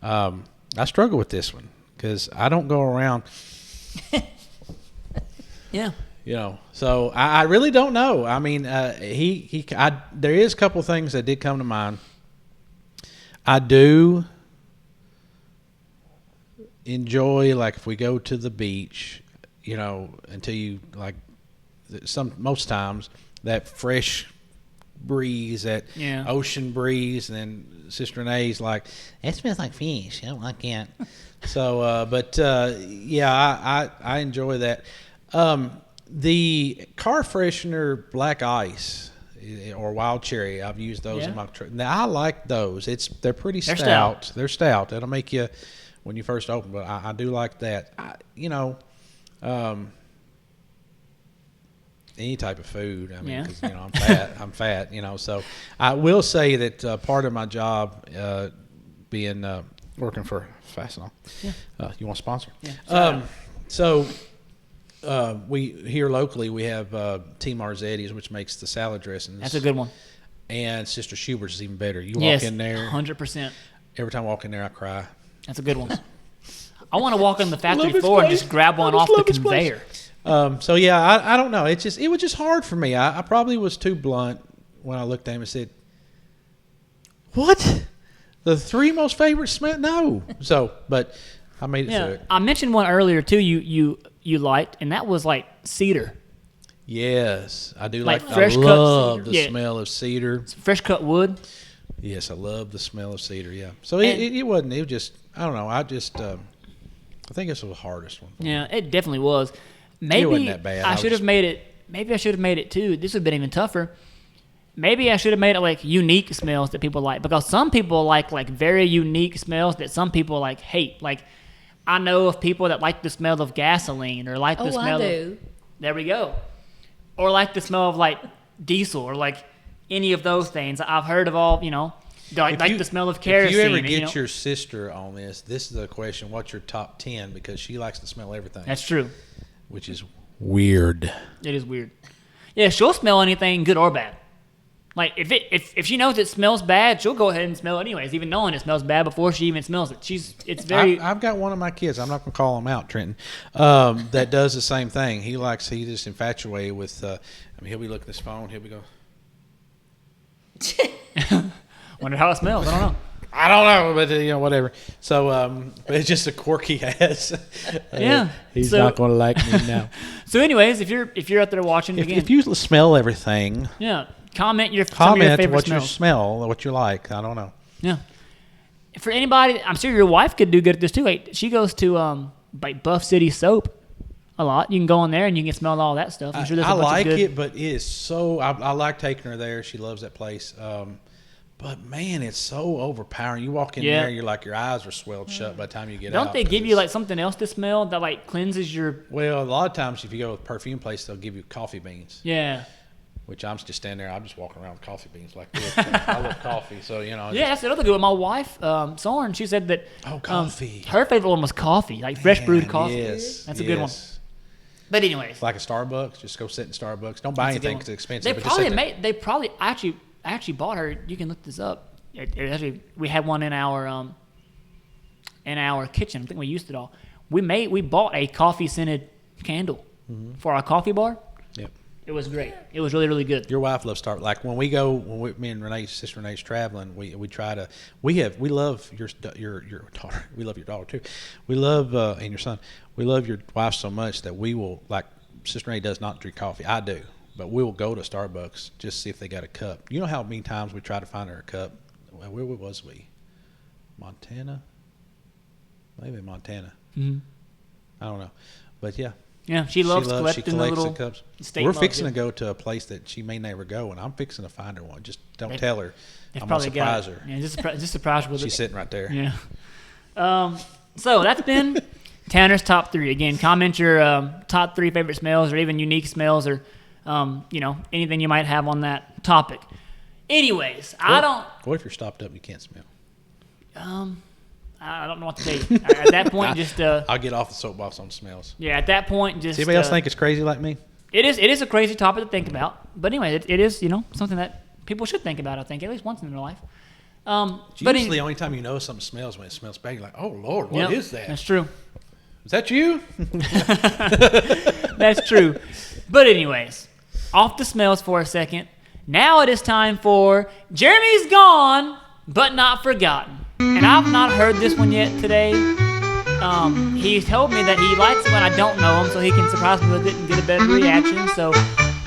I struggle with this one because I don't go around. Yeah. So I really don't know. I mean, there is a couple things that did come to mind. I do enjoy, like, if we go to the beach, until you, like, most times, that fresh breeze, that ocean breeze, and then Sister Renee's like, that smells like fish. I don't like that. So, I enjoy that. The car freshener black ice or wild cherry, I've used those in my truck. Now, I like those. They're pretty stout. They're stout. That'll make you when you first open, but I do like that. Any type of food. I mean, 'cause, I'm fat. So I will say that part of my job, being working for Fastenal. Yeah. You want to sponsor? Yeah. We here locally we have Team Marzetti's, which makes the salad dressings. That's a good one. And Sister Schubert's is even better. You walk in there, 100%. Every time I walk in there, I cry. That's a good one. I want to walk on the factory floor and just grab one off the conveyor. I don't know. It was just hard for me. I probably was too blunt when I looked at him and said, "What? The 3 most favorite smell?" No. So, but I made it through it. I mentioned one earlier too. You liked, and that was like cedar. Yes, I do like like. fresh I cut love cedar. the smell of cedar. It's fresh cut wood. Yes, I love the smell of cedar. Yeah. So it wasn't. It was just. I don't know. I think this was the hardest one. Yeah, it definitely was. Maybe it wasn't that bad. I should have made it. Maybe I should have made it too. This would have been even tougher. Maybe I should have made it like unique smells that people like, because some people like very unique smells that some people like hate. Like I know of people that like the smell of gasoline or like the smell of. There we go. Or like the smell of like diesel or like any of those things. I've heard of all, like the smell of kerosene. If you ever get your sister on this is the question: what's your top 10? Because she likes to smell everything. That's true. Which is weird. It is weird. Yeah, she'll smell anything, good or bad. Like if she knows it smells bad, she'll go ahead and smell it anyways, even knowing it smells bad before she even smells it. I've got one of my kids. I'm not gonna call him out, Trenton. That does the same thing. He's just infatuated with. He'll be looking at his phone. He'll be going. Wonder how it smells. I don't know. I don't know, but whatever. So, but it's just a quirk he has. Yeah. He's not going to like me now. So, anyways, if you're out there watching again, if you smell everything, comment some of your favorite what smells. you smell, what you like. I don't know. Yeah. For anybody, I'm sure your wife could do good at this too. Like, she goes to like Buff City Soap a lot. You can go in there and you can smell all that stuff. I'm sure there's a bunch like of good... it, but it is so. I like taking her there. She loves that place. But man, it's so overpowering. You walk in there, you're like your eyes are swelled shut by the time you get out. Don't they give you like something else to smell that like cleanses your? Well, a lot of times if you go to a perfume place, they'll give you coffee beans. Yeah. Which I'm just standing there. I'm just walking around with coffee beans like this. I love coffee, so Yeah, that's another good one. My wife, Soren, she said that. Coffee. Her favorite one was coffee, like fresh brewed coffee. Yes, that's a good one. But anyways, like a Starbucks, just go sit in Starbucks. Don't buy anything because it's expensive. They probably actually bought her. You can look this up. Actually, we had one in our kitchen. I think we used it all. We bought a coffee scented candle for our coffee bar. Yep. It was great. It was really, really good. Your wife loves Starbucks. Like when me and Renee's sister Renee's traveling, we try to. We love your daughter. We love your daughter too. We love and your son. We love your wife so much that we will, like, Sister Renee does not drink coffee. I do, but we will go to Starbucks just see if they got a cup. You know how many times we try to find her a cup? Where was we? Montana? Maybe Montana. Mm-hmm. I don't know, but yeah. Yeah, she loves collecting the little cups. state We're mugs, fixing to go to a place that she may never go, and I'm fixing to find her one. Just don't tell her. I'm going to surprise her. Yeah, just surprise her with She's sitting right there. Yeah. So that's been Tanner's top 3. Again, comment your top 3 favorite smells or even unique smells or, anything you might have on that topic. Anyways, What if you're stopped up and you can't smell? I don't know what to tell you. At that point, just I'll get off the soapbox on smells. Yeah, at that point, just. Does anybody else think it's crazy like me? It is a crazy topic to think about, but anyway, it is something that people should think about. I think at least once in their life. Usually, the only time you know something smells when it smells bad. You're like, oh Lord, what is that? That's true. Is that you? That's true. But anyways, off the smells for a second. Now it is time for Jeremy's Gone But Not Forgotten. And I've not heard this one yet today. He told me that he likes it when I don't know him so he can surprise me with it and get a better reaction. So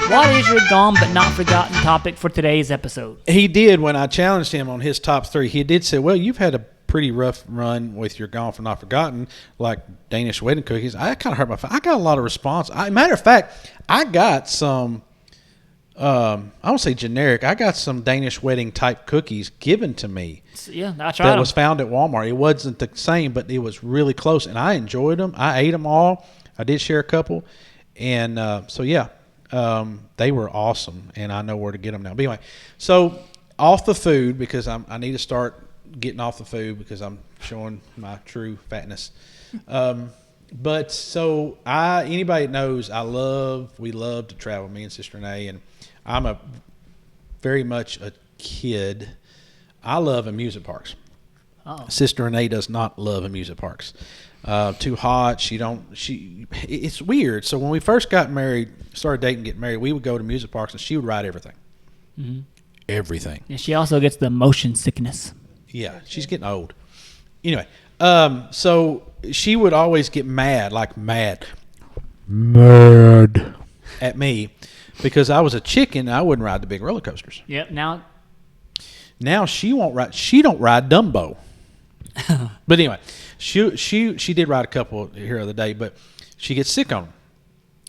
what is your Gone But Not Forgotten topic for today's episode? He did when I challenged him on his top 3. He did say, well, you've had a pretty rough run with your Gone For Not Forgotten, like Danish wedding cookies. I kind of hurt my feelings. I got a lot of response. Matter of fact, I got some, I won't say generic, I got some Danish wedding type cookies given to me. Yeah, I tried them. That was found at Walmart. It wasn't the same, but it was really close, and I enjoyed them. I ate them all. I did share a couple, and they were awesome, and I know where to get them now. But anyway, so off the food, because I need to start getting off the food because I'm showing my true fatness. But so anybody that knows we love to travel, me and Sister Renee, and I'm very much a kid. I love amusement parks. Oh. Sister Renee does not love amusement parks. Too hot. It's weird. So when we first got married, started dating, getting married, we would go to amusement parks and she would ride everything. Mm-hmm. Everything. Yeah, she also gets the motion sickness. Yeah, she's getting old. Anyway, so she would always get mad at me because I was a chicken and I wouldn't ride the big roller coasters. Yep. Now she won't ride. She don't ride Dumbo. But anyway, she did ride a couple here the other day, but she gets sick on them.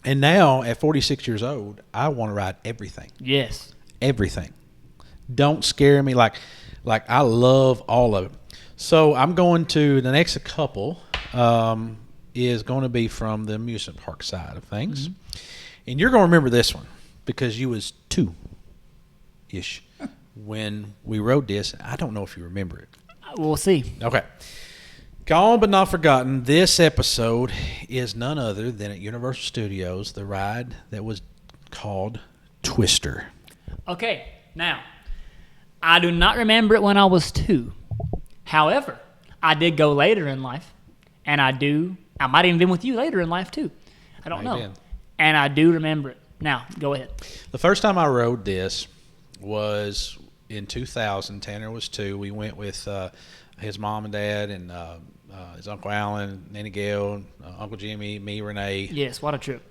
And now at 46 years old, I want to ride everything. Yes. Everything. Don't scare me like I love all of it. So I'm going to the next couple is going to be from the amusement park side of things. Mm-hmm. And you're going to remember this one because you was 2-ish when we wrote this. I don't know if you remember it. We'll see. Okay. Gone But Not Forgotten. This episode is none other than at Universal Studios, the ride that was called Twister. Okay. Now, I do not remember it when I was 2. However, I did go later in life, and I might even been with you later in life too. I don't know. Been. And I do remember it. Now, go ahead. The first time I rode this was in 2000. Tanner was 2. We went with his mom and dad and his Uncle Alan, Nanny Gail, Uncle Jimmy, me, Renee. Yes, what a trip.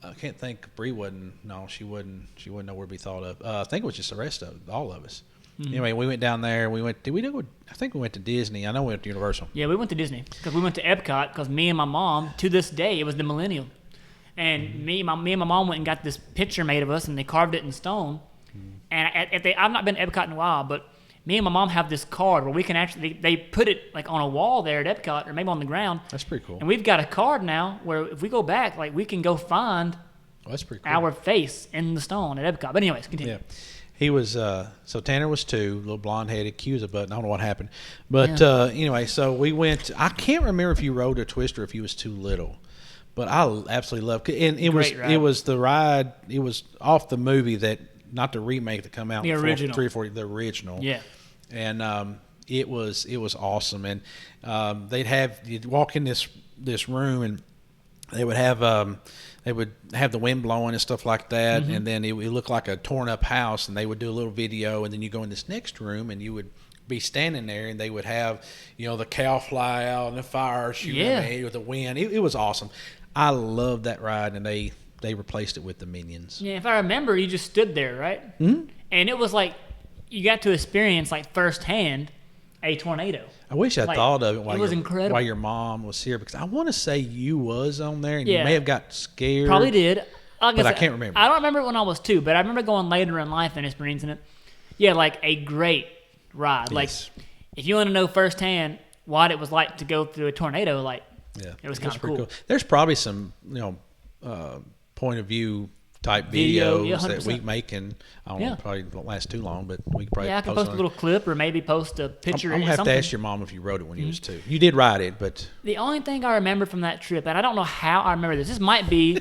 I can't think. Bree wouldn't. No, she wouldn't know where to be thought of. I think it was just the rest of all of us. Mm-hmm. Anyway, we went down there. We went. Did we do? I think we went to Disney. I know we went to Universal. Yeah, we went to Disney because we went to Epcot because me and my mom, to this day, it was the Millennium, and me and my mom went and got this picture made of us, and they carved it in stone. And I've not been to Epcot in a while, but me and my mom have this card where we can actually they put it like on a wall there at Epcot or maybe on the ground. That's pretty cool. And we've got a card now where if we go back, like we can go find that's pretty cool. our face in the stone at Epcot. But anyways, continue. Yeah. He was so Tanner was 2, little blonde headed, cute as a button. I don't know what happened, but anyway, so we went. I can't remember if you rode a Twister or if you was too little, but I absolutely loved it. And it was the ride. It was off the movie that. Not the remake that come out. The original. 3 or 4. The original. Yeah. And it was awesome. And you'd walk in this room and they would have the wind blowing and stuff like that. Mm-hmm. And then it would look like a torn up house. And they would do a little video. And then you go in this next room and you would be standing there and they would have the cow fly out and the fire shooting with the wind. It was awesome. I loved that ride, and they replaced it with the Minions. Yeah, if I remember, you just stood there, right? Mm-hmm. And it was like you got to experience like firsthand a tornado. I wish I thought of it while your mom was here, because I want to say you was on there and you may have got scared. Probably did. But I can't remember. I don't remember it when I was 2, but I remember going later in life and experiencing it. Yeah, like a great ride. Yes. Like if you want to know firsthand what it was like to go through a tornado, like it was kind of cool. There's probably some point of view type videos that we make, and I don't know, probably don't last too long, but we can probably I can post a little clip or maybe post a picture. I'm gonna have to ask your mom if you rode it when you was 2. You did ride it, but the only thing I remember from that trip, and I don't know how I remember this might be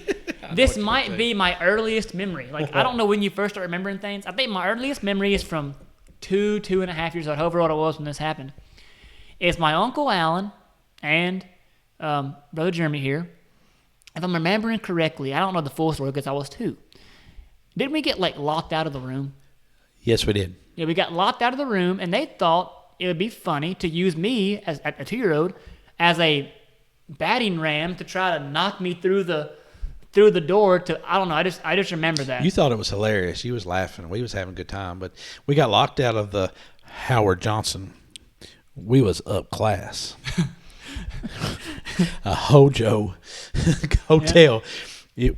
my earliest memory. Like I don't know when you first start remembering things. I think my earliest memory is from 2.5 years old, however old I was when this happened. It's my Uncle Alan and Brother Jeremy here. If I'm remembering correctly, I don't know the full story because I was 2. Didn't we get like locked out of the room? Yes, we did. Yeah, we got locked out of the room, and they thought it would be funny to use me as a 2-year-old as a battering ram to try to knock me through the door. I don't know. I just remember that. You thought it was hilarious. You was laughing. We was having a good time, but we got locked out of the Howard Johnson. We was up class. A Hojo hotel. Yeah.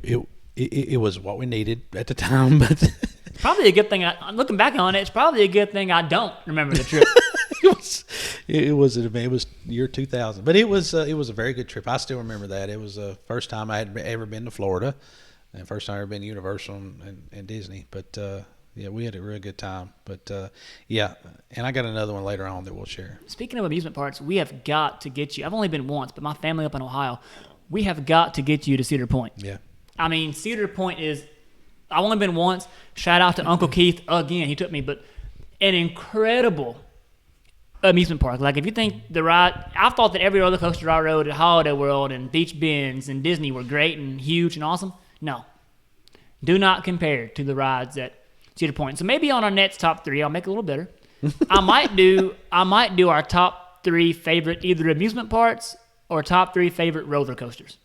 It was what we needed at the time, but probably a good thing. Looking back on it, it's probably a good thing I don't remember the trip. it was year 2000, but it was a very good trip. I still remember that. It was the first time I had ever been to Florida, and first time I ever been to Universal and Disney. But we had a real good time. But and I got another one later on that we'll share. Speaking of amusement parks, we have got to get you. I've only been once, but my family up in Ohio, we have got to get you to Cedar Point. Yeah. I mean, Cedar Point I've only been once. Shout out to Uncle Keith again. He took me, but an incredible amusement park. Like if you think the ride, I thought that every roller coaster I rode at Holiday World and Beach Bends and Disney were great and huge and awesome. No, do not compare to the rides at Cedar Point. So maybe on our next top 3, I'll make it a little better. I might do our top 3 favorite either amusement parks or top 3 favorite roller coasters.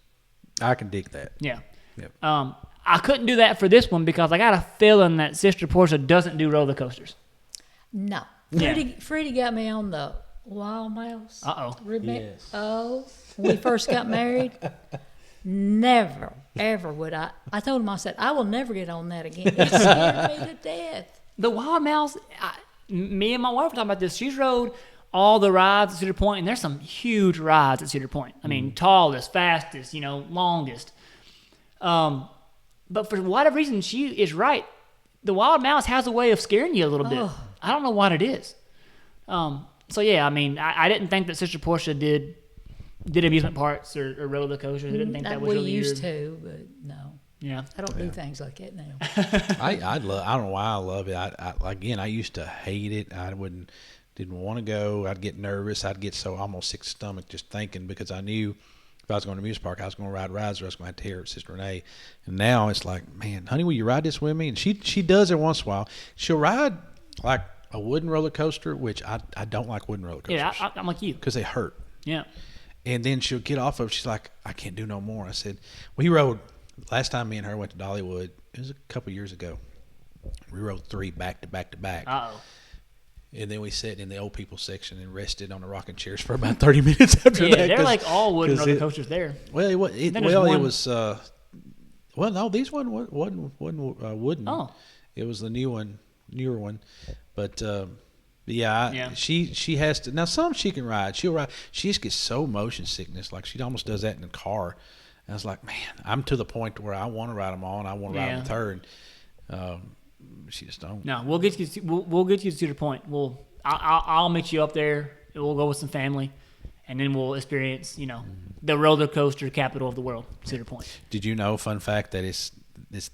I can dig that. Yeah. Yep. I couldn't do that for this one because I got a feeling that Sister Portia doesn't do roller coasters. No. Freddie got me on the Wild Mouse. Uh-oh. Yes. Oh, when we first got married, never, ever would I. I told him, I said, I will never get on that again. It scared me to death. The Wild Mouse, me and my wife were talking about this. She's rode all the rides at Cedar Point, and there's some huge rides at Cedar Point. I mean, tallest, fastest, longest. But for whatever reason, she is right. The Wild Mouse has a way of scaring you a little bit. I don't know what it is. So yeah, I mean, I didn't think that Sister Portia did amusement parks or roller coasters. I didn't think that was really we used to, but no. Yeah, I don't do things like that now. I don't know why I love it. I used to hate it. Didn't want to go. I'd get nervous. I'd get so almost sick to stomach just thinking, because I knew if I was going to amusement park, I was going to ride rides, or I was going to have to hear her Sister Renee. And now it's like, man, honey, will you ride this with me? And she does it once in a while. She'll ride like a wooden roller coaster, which I don't like wooden roller coasters. Yeah, I'm like you. Because they hurt. Yeah. And then she'll get off of it. She's like, I can't do no more. I said, we rode, last time me and her went to Dollywood, it was a couple years ago. We rode 3 back to back to back. Uh-oh. And then we sat in the old people section and rested on the rocking chairs for about 30 minutes after that. Yeah, they're like all wooden roller coasters there. Well, it was, no, these wasn't wooden. Oh. It was the newer one. But, she has to. Now, some she can ride. She'll ride. She just gets so motion sickness. Like, she almost does that in the car. And I was like, man, I'm to the point where I want to ride them all, and I want to ride with her. And she just don't. No, we'll get you. We'll get you to Cedar Point. I'll meet you up there. We'll go with some family, and then we'll experience, the roller coaster capital of the world, Cedar Point. Did you know? Fun fact that it's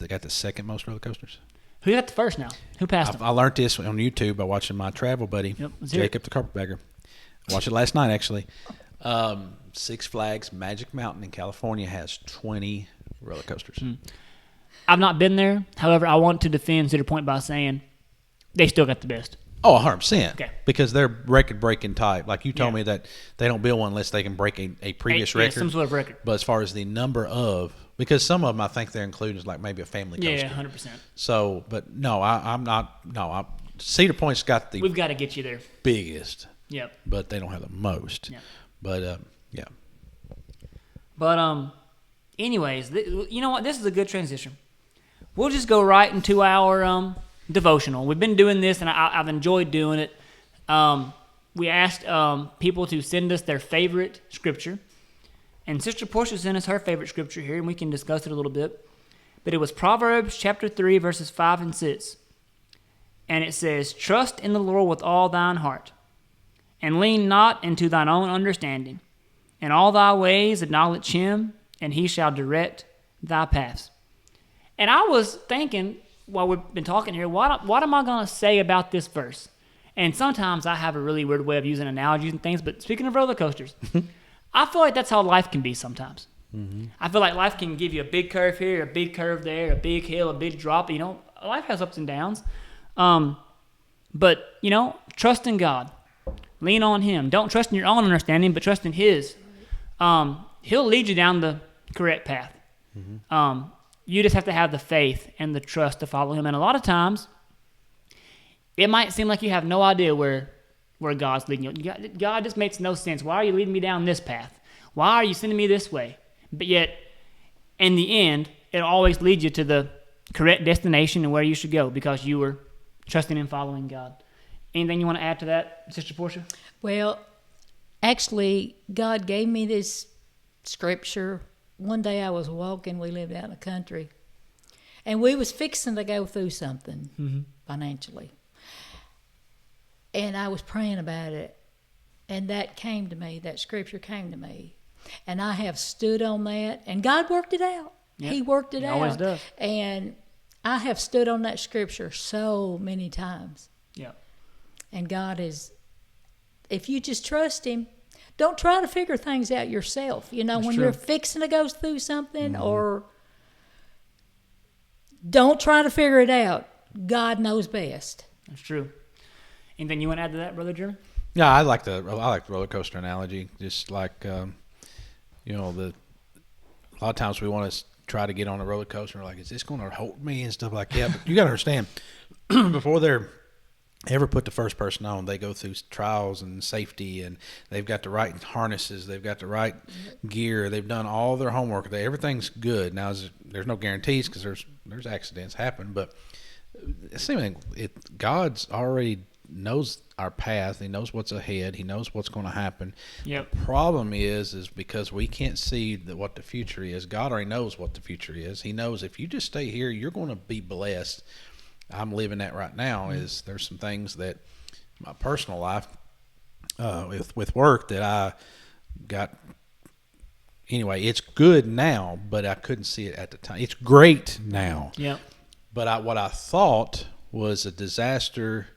got the second most roller coasters. Who got the first now? Who passed him? I learned this on YouTube by watching my travel buddy, Jacob the Carpetbagger. I watched it last night, actually. Six Flags Magic Mountain in California has 20 roller coasters. I've not been there. However, I want to defend Cedar Point by saying they still got the best. Oh, 100%. Okay. Because they're record-breaking type. Like you told me that they don't build one unless they can break a previous record. Some sort of record. But as far as the number of, because some of them I think they're included as like maybe a family coaster. Yeah, 100%. So, but no, I'm not. No, Cedar Point's got the. We've got to get you there. Biggest. Yep. But they don't have the most. Yep. But yeah. But anyways, you know what? This is a good transition. We'll just go right into our devotional. We've been doing this, and I've enjoyed doing it. We asked people to send us their favorite scripture, and Sister Portia sent us her favorite scripture here, and we can discuss it a little bit. But it was Proverbs chapter 3, verses 5 and 6. And it says, "Trust in the Lord with all thine heart, and lean not into thine own understanding. In all thy ways acknowledge him, and he shall direct thy paths." And I was thinking, while we've been talking here, what am I going to say about this verse? And sometimes I have a really weird way of using analogies and things, but speaking of roller coasters, I feel like that's how life can be sometimes. Mm-hmm. I feel like life can give you a big curve here, a big curve there, a big hill, a big drop. Life has ups and downs. But, trust in God. Lean on him. Don't trust in your own understanding, but trust in his. He'll lead you down the correct path. Mm-hmm. You just have to have the faith and the trust to follow him. And a lot of times, it might seem like you have no idea where God's leading you. God just makes no sense. Why are you leading me down this path? Why are you sending me this way? But yet, in the end, it'll always lead you to the correct destination and where you should go because you were trusting and following God. Anything you want to add to that, Sister Portia? Well, actually, God gave me this scripture. One day I was walking, we lived out in the country, and we was fixing to go through something financially. And I was praying about it, and that came to me, that scripture came to me. And I have stood on that, and God worked it out. Yep. He worked it out. Always does. And I have stood on that scripture so many times. Yeah. And God is, if you just trust him, don't try to figure things out yourself. When true. You're fixing to go through something, or don't try to figure it out. God knows best. That's true. Anything you want to add to that, Brother Jeremy? Yeah, I like the roller coaster analogy. Just like, a lot of times we want to try to get on a roller coaster and we're like, is this going to hold me and stuff like that? But you got to understand, before they're ever put the first person on, they go through trials and safety, and they've got the right harnesses, they've got the right gear, they've done all their homework. Everything's good. Now, there's no guarantees because there's accidents happen, but same thing. God's already knows our path. He knows what's ahead. He knows what's going to happen. Yep. The problem is because we can't see what the future is. God already knows what the future is. He knows if you just stay here, you're going to be blessed. I'm living that right now. Is there's some things that my personal life with work that I got. Anyway, it's good now, but I couldn't see it at the time. It's great now. Yeah. But what I thought was a disaster,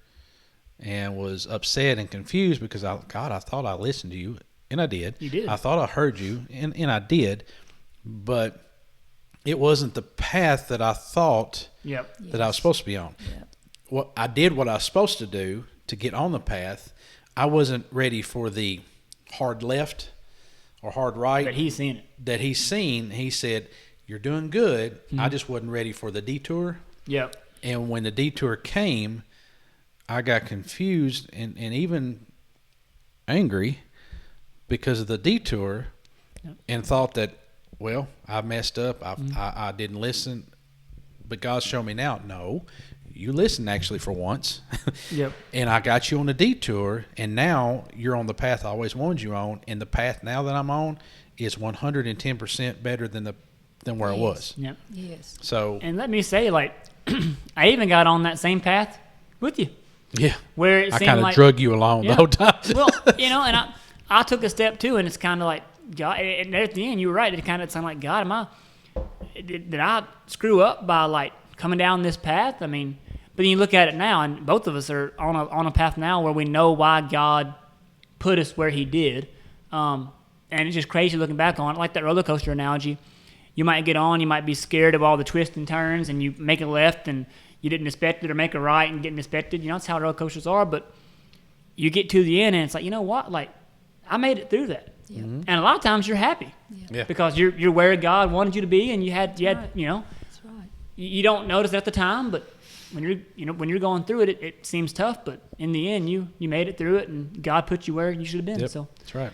and was upset and confused because I thought I listened to you, and I did. You did. I thought I heard you, and I did, but it wasn't the path that I thought that I was supposed to be on. Yep. I did what I was supposed to do to get on the path. I wasn't ready for the hard left or hard right But he's seen it. that he's seen. He said, "You're doing good." I just wasn't ready for the detour. Yep. And when the detour came, I got confused and even angry because of the detour, and thought that, well, I messed up. I didn't listen. But God's showing me now, no, you listened actually for once. Yep. And I got you on the detour, and now you're on the path I always wanted you on. And the path now that I'm on is 110% better than where I was. Yep. Yes. So, And let me say, like, I even got on that same path with you, yeah, where it I seemed kind of like drug you along the whole time. well, and I took a step too, and it's kind of like God. And at the end, you were right. It kind of sounded like God. Did I screw up by like coming down this path? I mean, but then you look at it now, and both of us are on a path now where we know why God put us where He did. And it's just crazy looking back on it, like that roller coaster analogy. You might get on, you might be scared of all the twists and turns, and you make a left and you didn't expect it, or make a right and getting expected. That's how roller coasters are. But you get to the end, and it's like, you know what? Like, I made it through that. Yep. And a lot of times you're happy Yeah. because you're where God wanted you to be, and you had Right. That's right. you don't notice it at the time, but when you're going through it, it seems tough. But in the end, you made it through it, and God put you where you should have been. Yep, So that's right.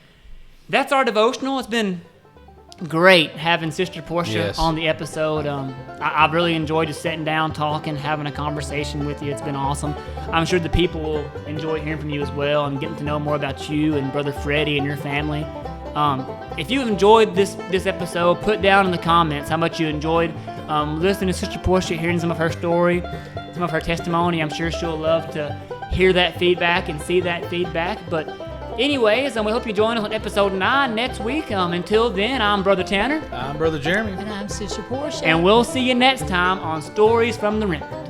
that's our devotional. It's been great having Sister Portia Yes. on the episode. I've really enjoyed just sitting down, talking, having a conversation with you. It's been awesome. I'm sure the people will enjoy hearing from you as well and getting to know more about you and Brother Freddie and your family. If you enjoyed this episode, put down in the comments how much you enjoyed listening to Sister Portia, hearing some of her story, some of her testimony. I'm sure she'll love to hear that feedback and see that feedback. But anyways, we hope you join us on episode 9 next week. Until then, I'm Brother Tanner, I'm Brother Jeremy. And I'm Sister Portia. and we'll see you next time on Stories from the Remnant.